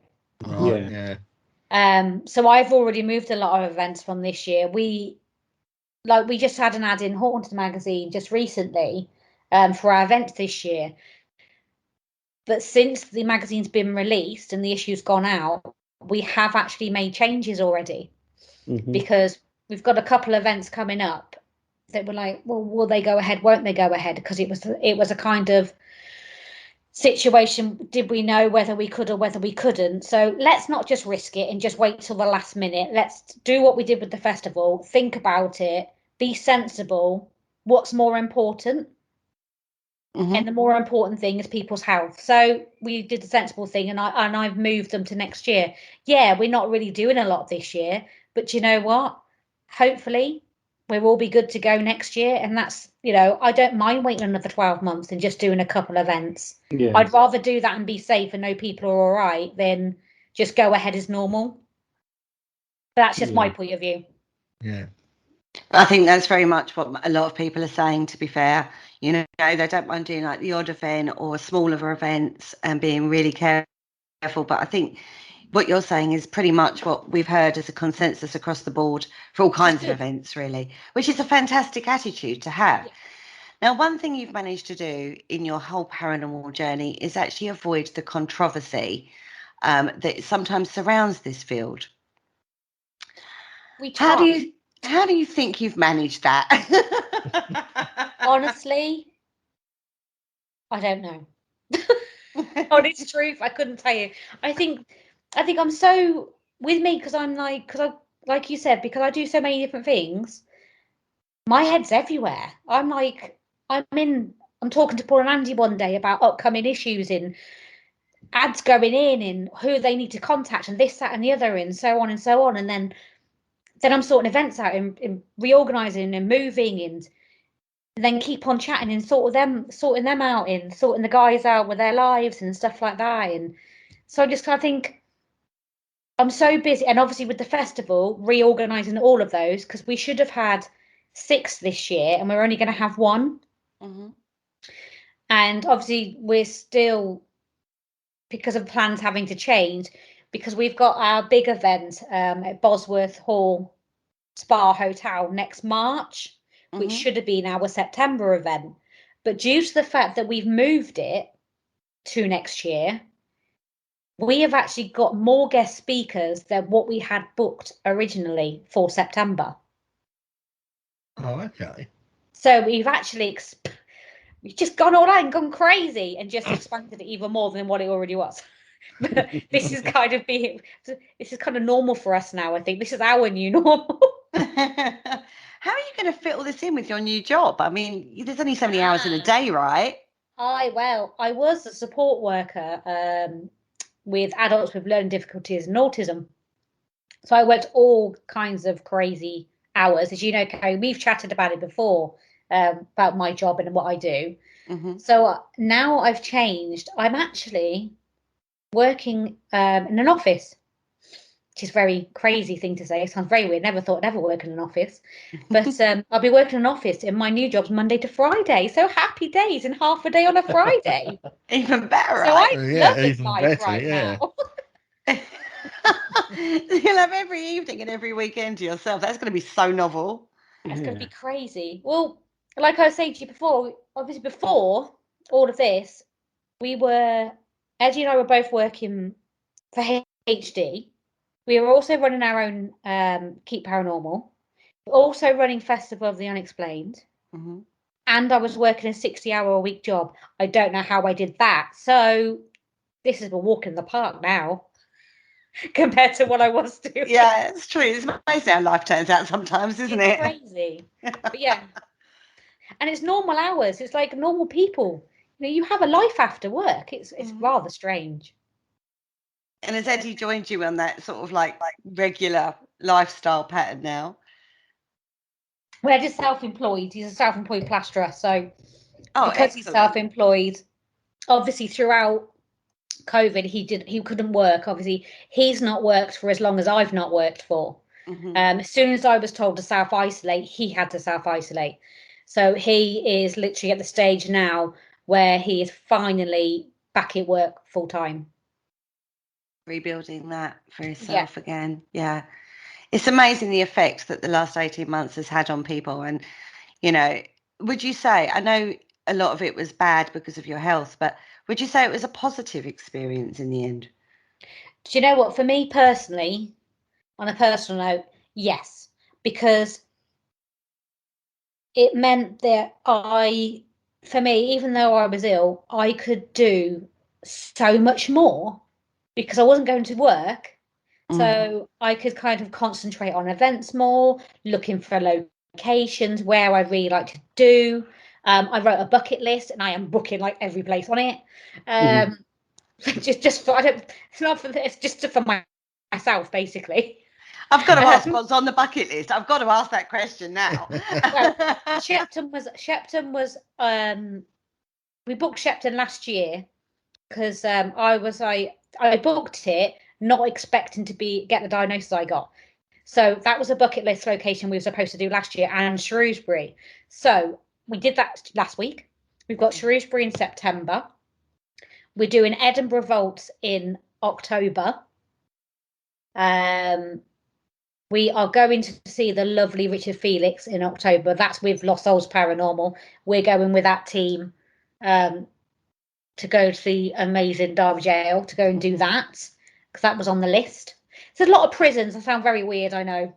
Right, yeah. So I've already moved a lot of events from this year. We just had an ad in Haunted magazine just recently for our events this year. But since the magazine's been released and the issue's gone out, we have actually made changes already because we've got a couple of events coming up that were like, well, will they go ahead? Won't they go ahead? Because it was a kind of situation. Did we know whether we could or whether we couldn't? So let's not just risk it and just wait till the last minute. Let's do what we did with the festival. Think about it. Be sensible. What's more important? And the more important thing is people's health. So we did the sensible thing, and I've moved them to next year. Yeah, we're not really doing a lot this year, but you know what? Hopefully we'll all be good to go next year. And that's, I don't mind waiting another 12 months than just doing a couple of events. Yeah. I'd rather do that and be safe and know people are all right than just go ahead as normal. But that's just my point of view. Yeah. I think that's very much what a lot of people are saying, to be fair. They don't mind doing like the odd event or smaller events and being really careful. But I think what you're saying is pretty much what we've heard as a consensus across the board for all kinds of events, really, which is a fantastic attitude to have. Yeah. Now, one thing you've managed to do in your whole paranormal journey is actually avoid the controversy that sometimes surrounds this field. How do you think you've managed that? Honestly, I don't know. Honest truth, I couldn't tell you. I think I'm so with me because like you said, because I do so many different things. My head's everywhere. I'm talking to Paul and Andy one day about upcoming issues in ads going in and who they need to contact and this, that, and the other, and so on and so on. And then I'm sorting events out and reorganizing and moving and then keep on chatting and sorting them out and sorting the guys out with their lives and stuff like that. And so I think I'm so busy, and obviously with the festival, reorganizing all of those, because we should have had 6 this year and we're only going to have 1. And obviously we're still, because of plans having to change, because we've got our big event at Bosworth Hall Spa Hotel next March, which should have been our September event. But due to the fact that we've moved it to next year, we have actually got more guest speakers than what we had booked originally for September. Oh, okay. So we've actually we've just gone all out and gone crazy and just expanded it even more than what it already was. This is kind of normal for us now. I think this is our new normal. How are you going to fit all this in with your new job? I mean, there's only so many hours in a day, right? I was a support worker with adults with learning difficulties and autism. So I worked all kinds of crazy hours. As you know, Carrie, we've chatted about it before, about my job and what I do. So now I've changed. I'm actually working in an office, which is a very crazy thing to say. It sounds very weird. Never thought I'd ever work in an office. But I'll be working in an office, and my new job's Monday to Friday. So happy days and half a day on a Friday. Even better, so right? I'm loving life right now. You'll have every evening and every weekend to yourself. That's going to be so novel. It's going to be crazy. Well, like I was saying to you before, obviously before all of this, we were, as you know, we're both working for HD. We were also running our own Keep Paranormal, also running Festival of the Unexplained, and I was working a 60-hour-a-week job. I don't know how I did that. So this is a walk in the park now compared to what I was doing. Yeah, it's true. It's amazing how life turns out sometimes, isn't it? Crazy. But yeah. And it's normal hours. It's like normal people. You have a life after work. It's rather strange. And has Eddie joined you on that sort of like regular lifestyle pattern now? Well, Eddie's self-employed. He's a self-employed plasterer. So because he's excellent. self-employed, obviously throughout COVID, he couldn't work. Obviously, he's not worked for as long as I've not worked for. As soon as I was told to self-isolate, he had to self-isolate. So he is literally at the stage now where he is finally back at work full-time. Rebuilding that for himself again. Yeah. It's amazing the effect that the last 18 months has had on people. And, you know, would you say, I know a lot of it was bad because of your health, but would you say it was a positive experience in the end? Do you know what? For me personally, on a personal note, yes, because it meant that for me, even though I was ill, I could do so much more because I wasn't going to work. So I could kind of concentrate on events more, looking for locations where I really like to do. I wrote a bucket list, and I am booking like every place on it. Just for it's not for it's just for myself, basically. I've got to ask what's on the bucket list. I've got to ask that question now. Well, Shepton was we booked Shepton last year because I booked it not expecting to get the diagnosis I got. So that was a bucket list location we were supposed to do last year, and Shrewsbury. So we did that last week. We've got Shrewsbury in September. We're doing Edinburgh Vaults in October. We are going to see the lovely Richard Felix in October. That's with Lost Souls Paranormal. We're going with that team to go to the amazing Derby Jail to go and do that, because that was on the list. There's a lot of prisons. I sound very weird, I know.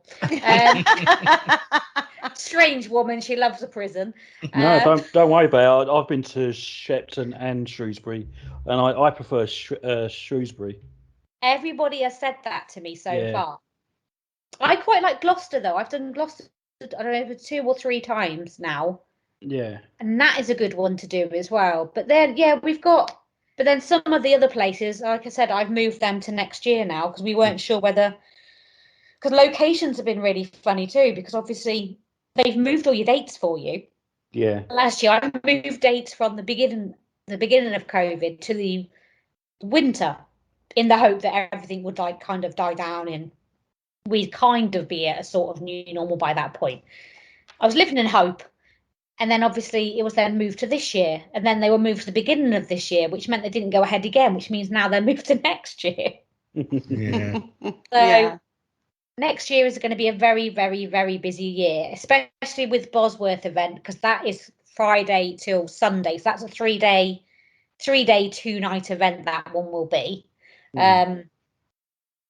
Strange woman. She loves a prison. No, don't worry about it. I've been to Shepton and Shrewsbury, and I prefer Shrewsbury. Everybody has said that to me so far. I quite like Gloucester, though. I've done Gloucester, I don't know, 2 or 3 times now. Yeah. And that is a good one to do as well. But then, but then some of the other places, like I said, I've moved them to next year now because we weren't sure because locations have been really funny too, because obviously they've moved all your dates for you. Yeah. Last year, I moved dates from the beginning of COVID to the winter in the hope that everything would like kind of die down and we'd kind of be at a sort of new normal by that point. I was living in hope. And then obviously it was then moved to this year. And then they were moved to the beginning of this year, which meant they didn't go ahead again, which means now they're moved to next year. Yeah. So next year is going to be a very, very, very busy year, especially with Bosworth event, because that is Friday till Sunday. So that's a 3-day, 2-night event that one will be.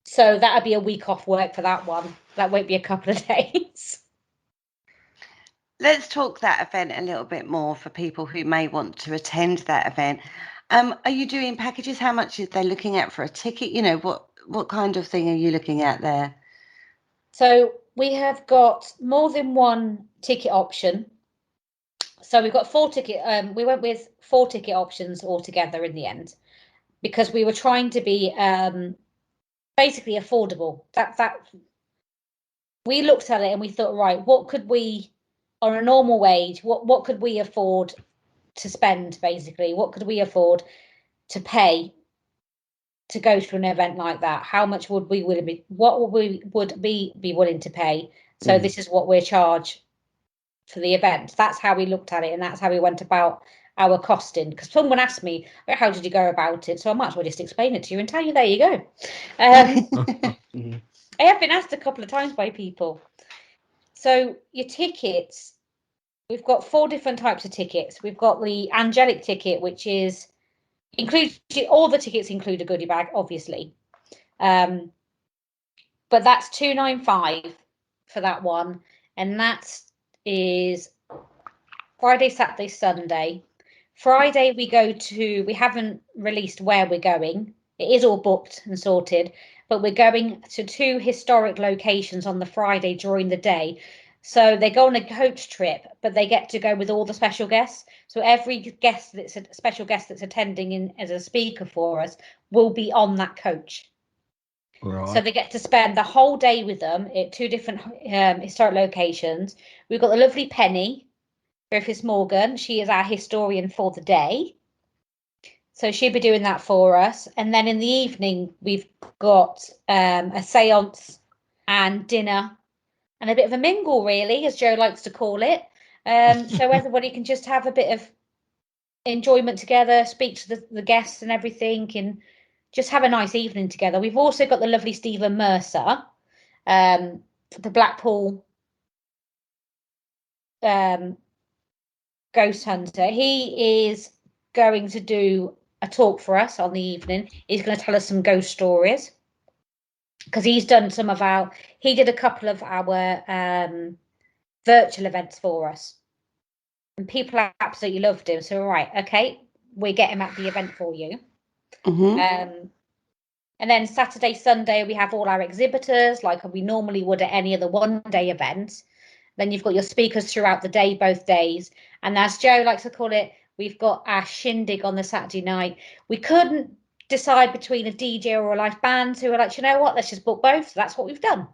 So that'll be a week off work for that one. That won't be a couple of days. Let's talk that event a little bit more for people who may want to attend that event. Are you doing packages? How much are they looking at for a ticket? You know, what kind of thing are you looking at there? So we have got more than one ticket option. So we've got 4 ticket. We went with 4 ticket options altogether in the end, because we were trying to be basically affordable. That we looked at it and we thought, right, what could we, on a normal wage, what could we afford to spend? Basically, what could we afford to pay to go to an event like that? How much would we be willing to pay? So this is what we're charged for the event. That's how we looked at it, and that's how we went about our costing. Because someone asked me, how did you go about it? So I might as well just explain it to you and tell you, there you go. I have been asked a couple of times by people. So your tickets, we've got 4 different types of tickets. We've got the angelic ticket, which is all the tickets include a goodie bag, obviously. But that's $295 for that one, and that is Friday, Saturday, Sunday. Friday we haven't released where we're going. It is all booked and sorted, but we're going to 2 historic locations on the Friday during the day. So they go on a coach trip, but they get to go with all the special guests. So every guest that's a special guest that's attending as a speaker for us will be on that coach. Right. So they get to spend the whole day with them at 2 different historic locations. We've got the lovely Penny, Griffiths Morgan. She is our historian for the day. So she'll be doing that for us. And then in the evening, we've got a seance and dinner and a bit of a mingle, really, as Joe likes to call it. So everybody can just have a bit of enjoyment together, speak to the guests and everything, and just have a nice evening together. We've also got the lovely Stephen Mercer, the Blackpool ghost hunter. He is going to do a talk for us on the evening. He's going to tell us some ghost stories, because he's done he did a couple of our virtual events for us, and people absolutely loved him. So, right, okay, we get him at the event for you. Mm-hmm. And then Saturday, Sunday, we have all our exhibitors like we normally would at any other one-day event. Then you've got your speakers throughout the day, both days. And as Joe likes to call it, we've got our shindig on the Saturday night. We couldn't decide between a DJ or a live band, so we're like, you know what, let's just book both. So that's what we've done.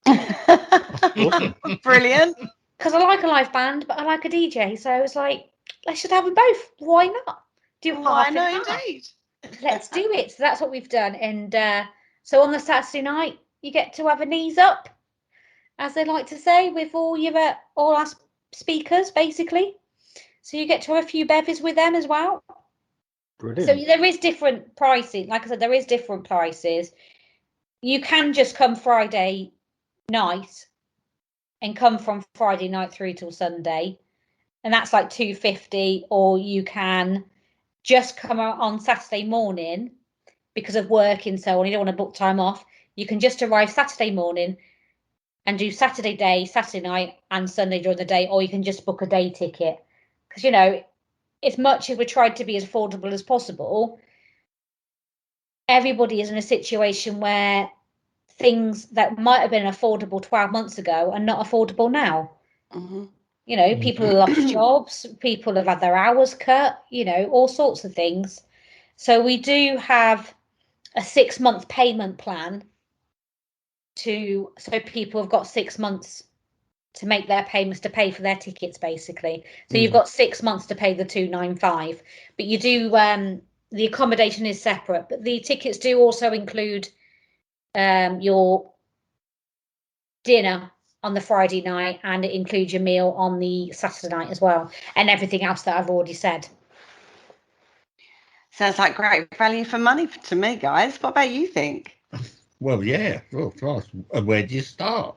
Awesome. Brilliant. Because I like a live band, but I like a DJ. So I was like, let's just have them both. Why not? Do Why half and not, half. indeed? Let's do it. So that's what we've done. And so on the Saturday night, you get to have a knees up, as they like to say, with all our speakers, basically. So you get to have a few bevies with them as well. Brilliant. So there is different pricing. Like I said, there is different prices. You can just come Friday night and come from Friday night through till Sunday, and that's like $250. Or you can just come out on Saturday morning because of work and so on. You don't want to book time off. You can just arrive Saturday morning and do Saturday day, Saturday night, and Sunday during the day, or you can just book a day ticket. Because, as much as we tried to be as affordable as possible, everybody is in a situation where things that might have been affordable 12 months ago are not affordable now. Mm-hmm. People have lost jobs, people have had their hours cut, all sorts of things. So we do have a 6-month payment plan so people have got 6 months to make their payments, to pay for their tickets, basically. So you've got 6 months to pay the $295, but you do the accommodation is separate, but the tickets do also include your dinner on the Friday night, and it includes your meal on the Saturday night as well, and everything else that I've already said. Sounds like great value for money to me, guys. What about you think? Well, yeah. Oh, Christ. And where do you start?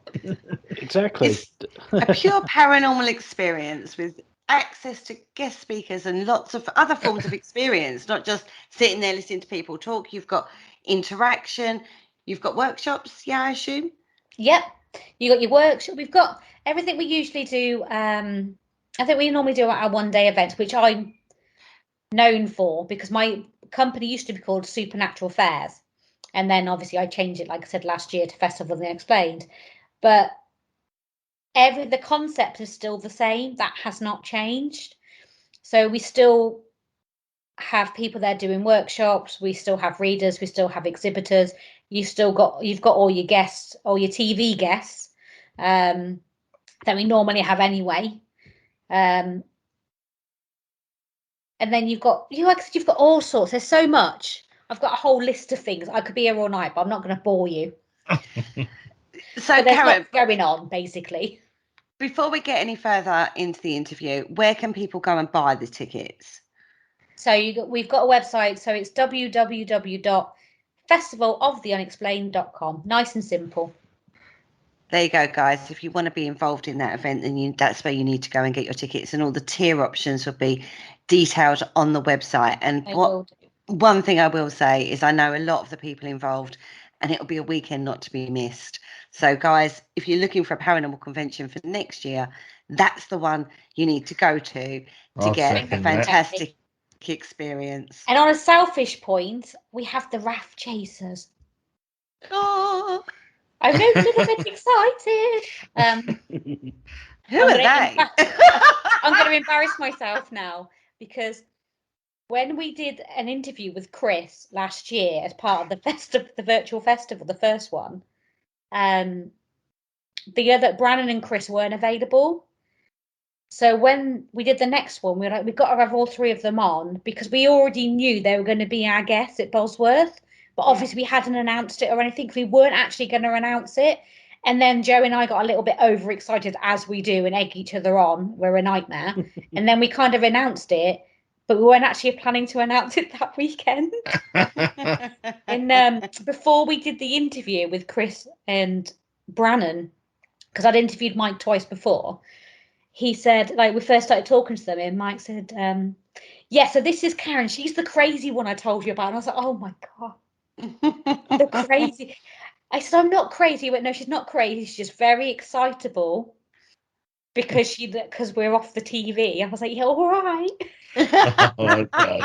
Exactly. It's a pure paranormal experience with access to guest speakers and lots of other forms of experience, not just sitting there listening to people talk. You've got interaction, you've got workshops, yeah, I assume? Yep. You got your workshop. We've got everything we usually do. I think we normally do at our one-day events, which I'm known for because my company used to be called Supernatural Fairs. And then obviously I changed it, like I said, last year to Festival of the Unexplained. But the concept is still the same. That has not changed. So we still have people there doing workshops. We still have readers. We still have exhibitors. You've got all your guests, all your TV guests that we normally have anyway. And then you've got all sorts. There's so much. I've got a whole list of things. I could be here all night, but I'm not going to bore you. So, there's Karen, lots going on, basically. Before we get any further into the interview, where can people go and buy the tickets? So we've got a website. So it's www.festivaloftheunexplained.com. Nice and simple. There you go, guys. If you want to be involved in that event, then that's where you need to go and get your tickets, and all the tier options will be detailed on the website. And one thing I will say is I know a lot of the people involved, and it'll be a weekend not to be missed. So, guys, if you're looking for a paranormal convention for next year, that's the one you need to go to get a fantastic experience. And on a selfish point, we have the raft chasers. Oh, I'm a little bit excited. Who are they? I'm going to embarrass myself now because when we did an interview with Chris last year as part of the virtual festival, the first one, the other Brannon and Chris weren't available. So when we did the next one, we were like, we've got to have all three of them on because we already knew they were going to be our guests at Bosworth. But obviously we hadn't announced it or anything. We weren't actually going to announce it. And then Joe and I got a little bit overexcited, as we do, and egg each other on. We're a nightmare. And then we kind of announced it, but we weren't actually planning to announce it that weekend. And before we did the interview with Chris and Brannon, because I'd interviewed Mike twice before, he said, like, we first started talking to them, and Mike said, yeah, so this is Karen. She's the crazy one I told you about. And I was like, oh my God, the crazy. I said, I'm not crazy. He went, no, she's not crazy. She's just very excitable because we're off the TV. I was like, yeah, all right. Okay.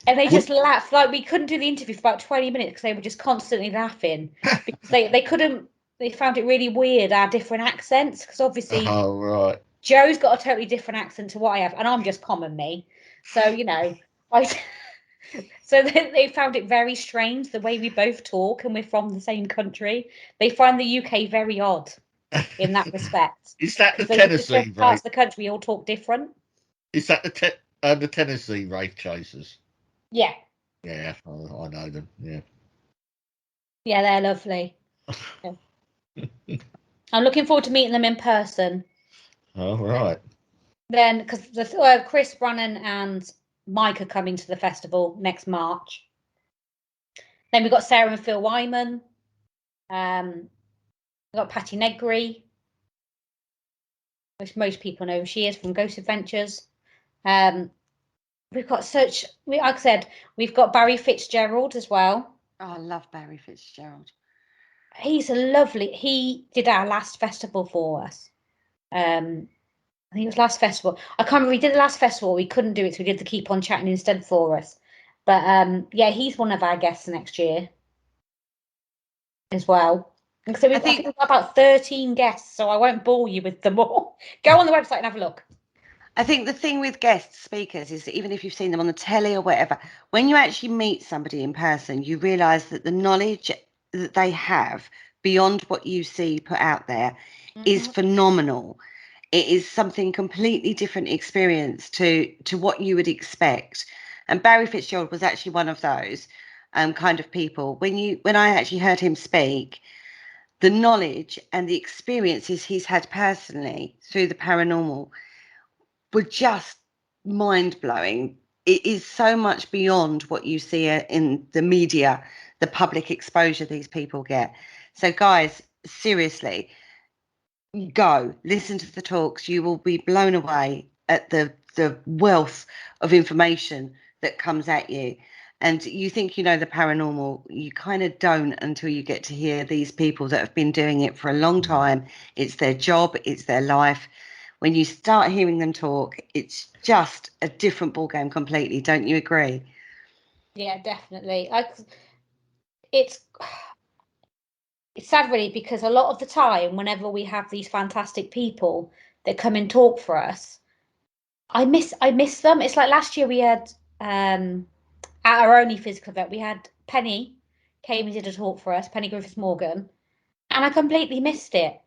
And they just laughed. Like, we couldn't do the interview for about 20 minutes because they were just constantly laughing because they couldn't. They found it really weird, our different accents, because obviously Right. Joe's got a totally different accent to what I have, and I'm just common me. So, you know, so they found it very strange the way we both talk, and we're from the same country. They find the UK very odd in that respect. Is that the 'Cause Tennessee different parts race? of the country all talk different. Is that the Tennessee race chasers? Yeah. Yeah, I know them. Yeah. Yeah, they're lovely. Yeah. I'm looking forward to meeting them in person. All right. Then, because Chris, Brannon, and Mike are coming to the festival next March. Then we've got Sarah and Phil Wyman. We've got Patty Negri, which most people know who she is from Ghost Adventures. We've got like I said, we've got Barry Fitzgerald as well. Oh, I love Barry Fitzgerald. He did our last festival for us. I think it was last festival. I can't remember. We did the last festival. We couldn't do it, so we did the Keep On Chatting instead for us. But yeah, he's one of our guests next year as well. So I think we've got about 13 guests, so I won't bore you with them all. Go on the website and have a look. I think the thing with guest speakers is that even if you've seen them on the telly or whatever, when you actually meet somebody in person, you realise that the knowledge that they have beyond what you see put out there is phenomenal. It is something completely different experience to what you would expect. And Barry Fitzgerald was actually one of those kind of people. When I actually heard him speak, the knowledge and the experiences he's had personally through the paranormal were just mind-blowing. It is so much beyond what you see in the media, the public exposure these people get. So guys, seriously, go listen to the talks. You will be blown away at the wealth of information that comes at you. And you think you know the paranormal, you kind of don't until you get to hear these people that have been doing it for a long time. It's their job, it's their life. When you start hearing them talk, it's just a different ballgame completely. Don't you agree? Yeah, definitely. It's sad really, because a lot of the time, whenever we have these fantastic people that come and talk for us, I miss them. It's like last year we had at our only physical event, we had Penny came and did a talk for us, Penny Griffiths Morgan, and I completely missed it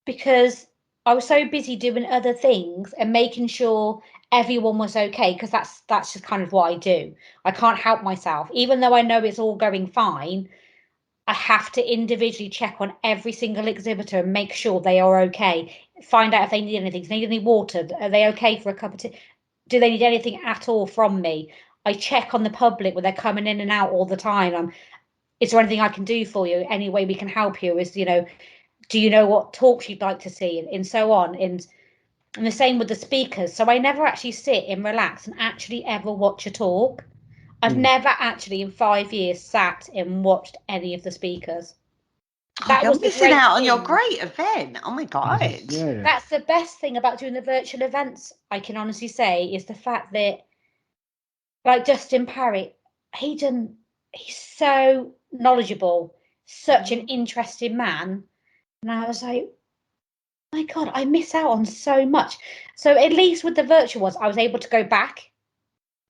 because I was so busy doing other things and making sure everyone was okay, because that's just kind of what I do. I can't help myself, even though I know it's all going fine. I have to individually check on every single exhibitor and make sure they are okay. Find out if they need anything. Do they need any water? Are they okay for a cup of tea? Do they need anything at all from me? I check on the public when they're coming in and out all the time. Is there anything I can do for you? Any way we can help you? Do you know what talks you'd like to see? And so on. And the same with the speakers. So I never actually sit and relax and actually ever watch a talk. I've never actually in 5 years sat and watched any of the speakers. You're missing out on your great event. Oh my God. Yeah. That's the best thing about doing the virtual events, I can honestly say, is the fact that, like Justin Parry, he's so knowledgeable, such an interesting man. And I was like, my God, I miss out on so much. So at least with the virtual ones, I was able to go back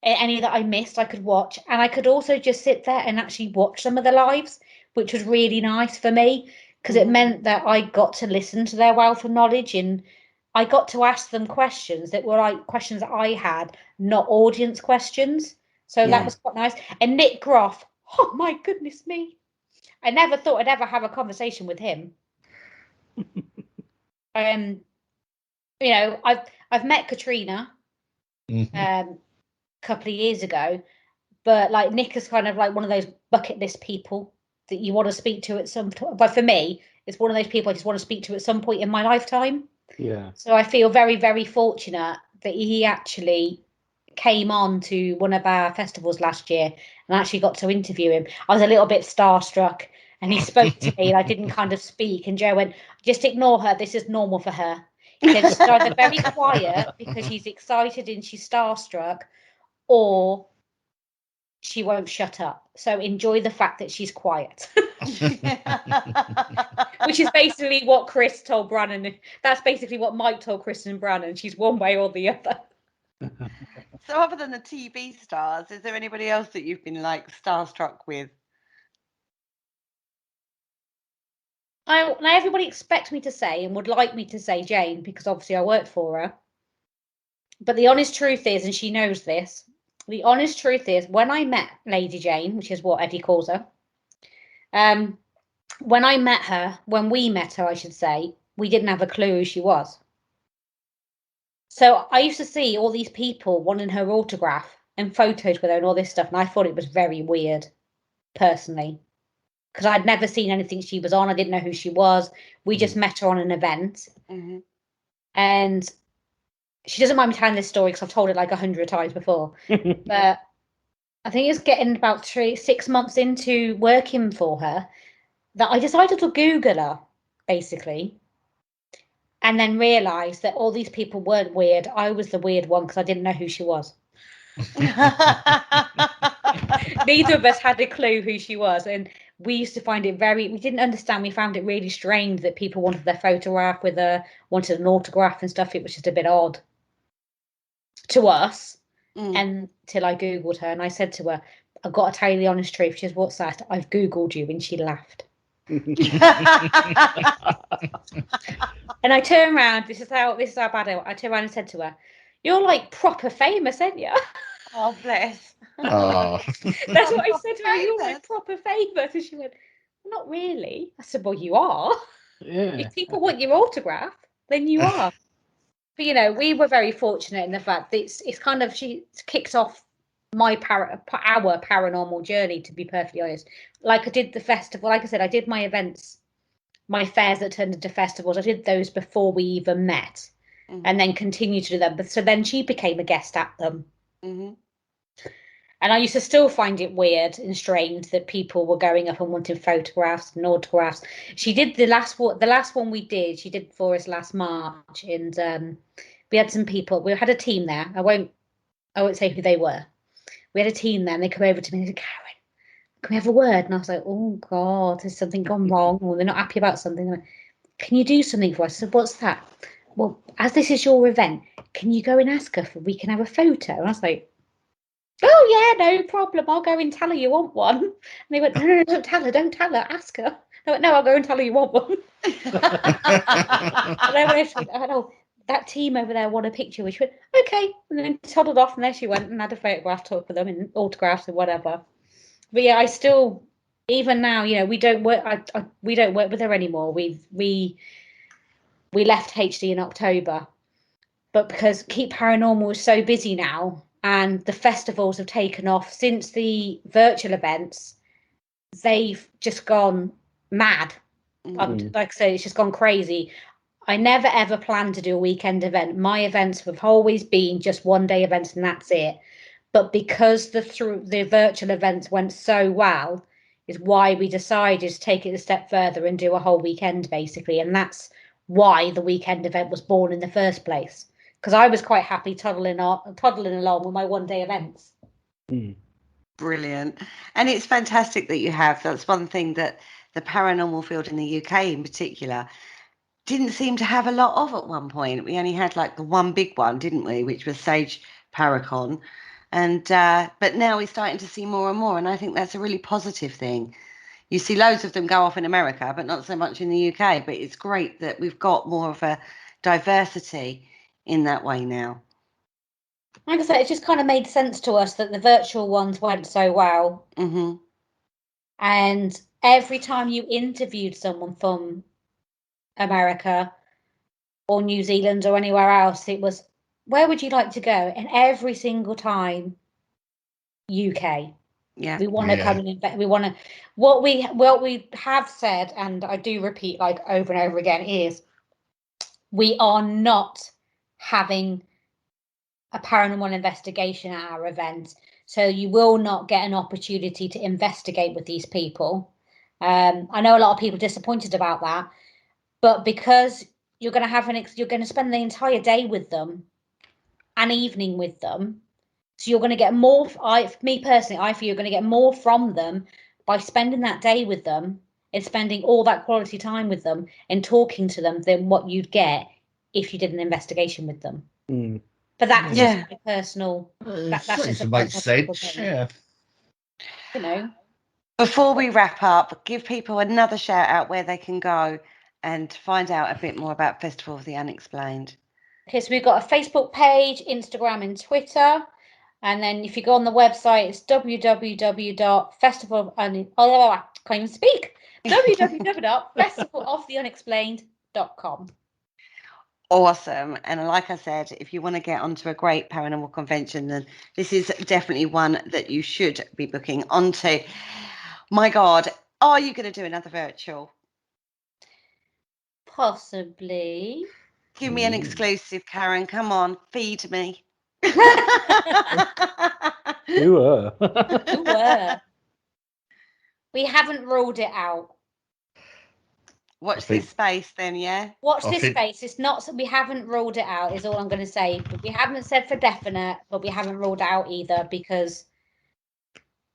Any that I missed, I could watch, and I could also just sit there and actually watch some of the lives, which was really nice for me because it meant that I got to listen to their wealth of knowledge, and I got to ask them questions that were like questions that I had, not audience questions. So that was quite nice. And Nick Groff, oh my goodness me, I never thought I'd ever have a conversation with him. You know, I've met Katrina a couple of years ago, but like Nick is kind of like one of those bucket list people that you want to speak to at some point. But for me, it's one of those people I just want to speak to at some point in my lifetime. Yeah. So I feel very, very fortunate that he actually came on to one of our festivals last year and actually got to interview him. I was a little bit starstruck and he spoke to me and I didn't kind of speak. And Joe went, just ignore her. This is normal for her. He said she's either very quiet because she's excited and she's starstruck, or she won't shut up. So enjoy the fact that she's quiet. Which is basically what Chris told Brannon. That's basically what Mike told Chris and Brannon. She's one way or the other. So other than the TV stars, is there anybody else that you've been like starstruck with? Now everybody expects me to say and would like me to say Jane, because obviously I worked for her. But the honest truth is, and she knows this, the honest truth is when I met Lady Jane, which is what Eddie calls her, when we met her, I should say, we didn't have a clue who she was. So I used to see all these people wanting her autograph and photos with her and all this stuff, and I thought it was very weird, personally, because I'd never seen anything she was on. I didn't know who she was. We just met her on an event, and she doesn't mind me telling this story because I've told it like 100 times before. But I think it's getting about 6 months into working for her that I decided to Google her, basically, and then realised that all these people weren't weird. I was the weird one because I didn't know who she was. Neither of us had a clue who she was, and we used to find it we didn't understand. We found it really strange that people wanted their photograph with her, wanted an autograph and stuff. It was just a bit odd to us. Until I Googled her, and I said to her, I've got to tell you the honest truth. She says, what's that? I've Googled you. And she laughed. And I turned around, this is how bad I turned around and said to her, you're like proper famous, aren't you? Oh, bless. Oh. That's what I said to her, you're like proper famous. And she went, not really. I said, well, you are. Yeah. If people want your autograph, then you are. But, you know, we were very fortunate in the fact that it's kind of, she kicked off our paranormal journey, to be perfectly honest. Like I did the festival, like I said, I did my events, my fairs that turned into festivals. I did those before we even met, and then continued to do them. But so then she became a guest at them. And I used to still find it weird and strange that people were going up and wanting photographs and autographs. She did the last one we did. She did for us last March, and we had some people. We had a team there. I won't say who they were. We had a team there, and they come over to me and said, Karen, can we have a word? And I was like, oh God, has something gone wrong? Or they're not happy about something. Like, can you do something for us? I said, what's that? Well, as this is your event, can you go and ask her if we can have a photo? And I was like, oh yeah, no problem. I'll go and tell her you want one. And they went, no, don't tell her, ask her. I went, no, I'll go and tell her you want one. And I went, oh, that team over there want a picture. Which went, okay. And then toddled off, and there she went and had a photograph, talk with them and autographs and whatever. But yeah, I still, even now, you know, we don't work with her anymore. We left HD in October, but because Keep Paranormal is so busy now, and the festivals have taken off since the virtual events, they've just gone mad. Like I say, it's just gone crazy. I never ever planned to do a weekend event. My events have always been just one day events and that's it. But because the virtual events went so well, is why we decided to take it a step further and do a whole weekend basically. And that's why the weekend event was born in the first place. Because I was quite happy toddling along with my one-day events. Brilliant. And it's fantastic that you have. That's one thing that the paranormal field in the UK in particular didn't seem to have a lot of at one point. We only had like the one big one, didn't we, which was Sage Paracon. And but now we're starting to see more and more, and I think that's a really positive thing. You see loads of them go off in America, but not so much in the UK. But it's great that we've got more of a diversity in that way now. Like I said, it just kind of made sense to us that the virtual ones went so well. Mm-hmm. And every time you interviewed someone from America or New Zealand or anywhere else, it was, where would you like to go? And every single time, UK. Yeah. We want to come and invest. We want to. What we have said, and I do repeat like over and over again, is we are not having a paranormal investigation at our event. So you will not get an opportunity to investigate with these people. I know a lot of people are disappointed about that, but because you're going to have you're going to spend the entire day with them, an evening with them. So you're going to get more. Me personally, I feel you're going to get more from them by spending that day with them and spending all that quality time with them and talking to them than what you'd get if you did an investigation with them. Mm. But that's just my personal. That's just a makes personal sense. thing. Yeah. You know. Before we wrap up, give people another shout out where they can go and find out a bit more about Festival of the Unexplained. Okay, so we've got a Facebook page, Instagram, and Twitter. And then if you go on the website, it's www.festival. I can't even speak. www.festivaloftheunexplained.com. Awesome. And like I said, if you want to get onto a great paranormal convention, then this is definitely one that you should be booking onto. My God, are you going to do another virtual? Possibly. Give me an exclusive, Karen. Come on, feed me. You were. You were. We haven't ruled it out. Watch this space then, yeah? Watch this space. It's not. We haven't ruled it out. Is all I'm going to say. But we haven't said for definite. But we haven't ruled it out either because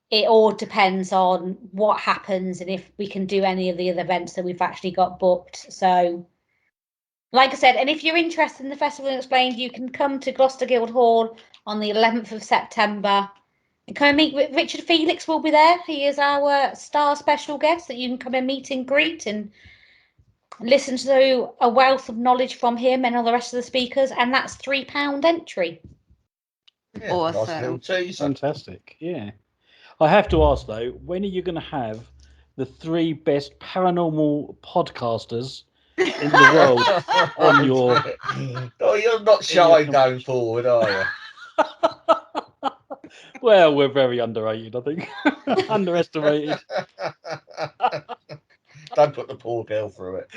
it all depends on what happens and if we can do any of the other events that we've actually got booked. So, like I said, and if you're interested in the Festival Explained, you can come to Gloucester Guildhall on the 11th of September. And come and meet with Richard Felix. Will be there. He is our star special guest that you can come and meet and greet and listen to a wealth of knowledge from him and all the rest of the speakers, and that's £3 entry. Yeah, awesome. Nice Fantastic. Yeah. I have to ask though, when are you going to have the 3 best paranormal podcasters in the world on your? Oh, you're not shy going forward, are you? Well, we're very underrated, I think. Underestimated. Don't put the poor girl through it.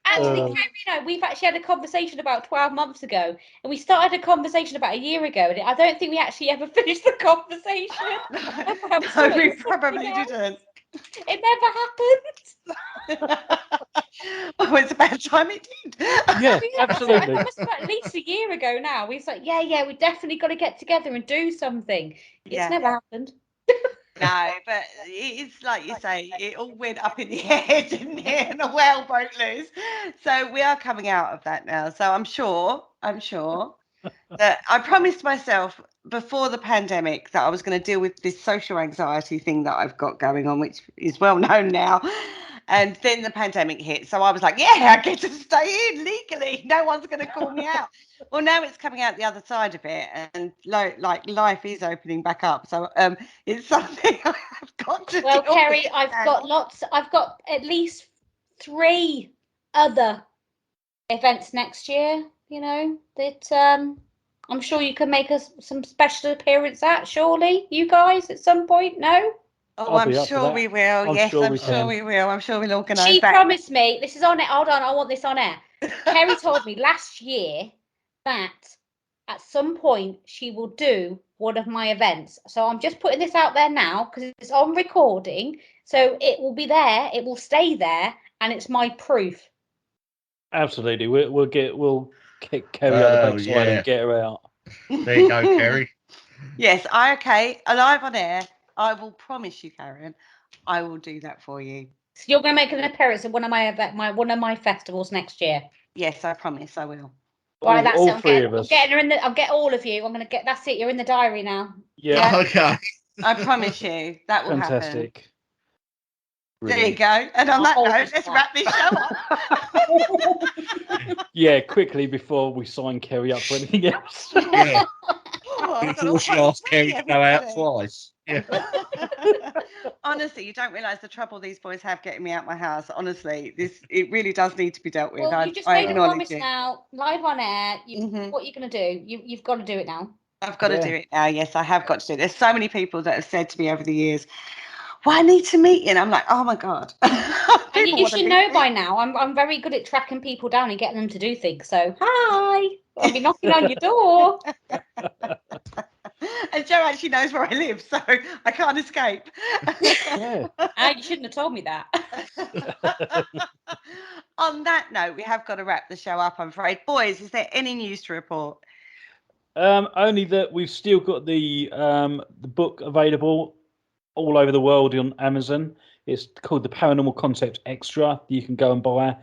Actually, we've actually had a conversation about 12 months ago, and we started a conversation about a year ago, and I don't think we actually ever finished the conversation. No, we probably didn't. It never happened. Oh, it's about time it did. Yeah, absolutely. It must have been at least a year ago now. We was like, yeah, we definitely got to get together and do something. It's never happened. No, but it's like you say, it all went up in the air, didn't it? And a whale broke loose. So we are coming out of that now. So I'm sure that I promised myself before the pandemic that I was going to deal with this social anxiety thing that I've got going on, which is well known now. And then the pandemic hit. So I was like, yeah, I get to stay in legally. No one's going to call me out. Well, now it's coming out the other side of it. And like life is opening back up. So it's something I've got to do. Well, Kerry, I've got at least 3 other events next year, that I'm sure you can make us some special appearance at, surely, you guys, at some point, no? Oh, I'm sure we will. Yes, I'm sure we will. I'm sure we'll organise that. She promised me, this is on it, hold on, I want this on air. Kerry told me last year that at some point she will do one of my events. So I'm just putting this out there now because it's on recording. So it will be there, it will stay there, and it's my proof. Absolutely. We'll kick Kerry out the backside and get her out. There you go, Kerry. Yes, live on air. I will promise you, Karen, I will do that for you. So you're going to make an appearance at one of my festivals next year? Yes, I promise I will. Right, that's all it. three of I'm us. getting her in the. I'll get all of you. I'm gonna get. That's it. You're in the diary now. Yeah, Okay. I promise you that will happen. fantastic. There you go. And on that Oh, note, let's wrap this show up. Yeah, quickly before we sign Kerry up for anything else. Yeah. Oh, I've got Before all she kinds of asks Kerry to go out everybody. twice. Yeah. Honestly, you don't realise the trouble these boys have getting me out my house. Honestly, it really does need to be dealt with. Well, you just I made a acknowledge promise it. now, live on air. Mhm. What are you going to do? You've got to do it now. I've got to Yeah. do it now. Yes, I have got to do it. There's so many people that have said to me over the years, "Well, I need to meet you," and I'm like, "Oh my god!" And People you wanna should meet know me. by now. I'm very good at tracking people down and getting them to do things. So hi, I'll be knocking on your door. And Joe actually knows where I live, so I can't escape. Yeah. You shouldn't have told me that. On that note, we have got to wrap the show up, I'm afraid. Boys, is there any news to report? Only that we've still got the book available all over the world on Amazon. It's called the Paranormal Concept Extra. You can go and buy,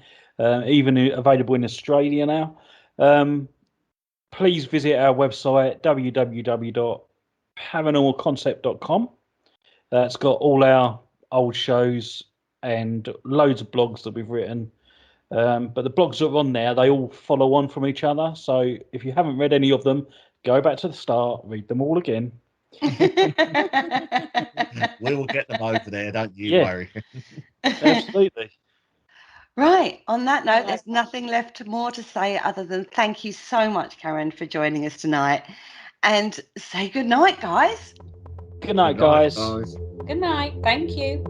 even available in Australia now. Please visit our website www.paranormalconcept.com. It's got all our old shows and loads of blogs that we've written. But the blogs that are on there, they all follow on from each other. So if you haven't read any of them, go back to the start, read them all again. We will get them over there, don't you Yeah. worry. Absolutely. Right. On that note, there's nothing left more to say other than thank you so much, Karen, for joining us tonight. And say good night, guys. Good night, Good night, guys. guys. Good night. Thank you.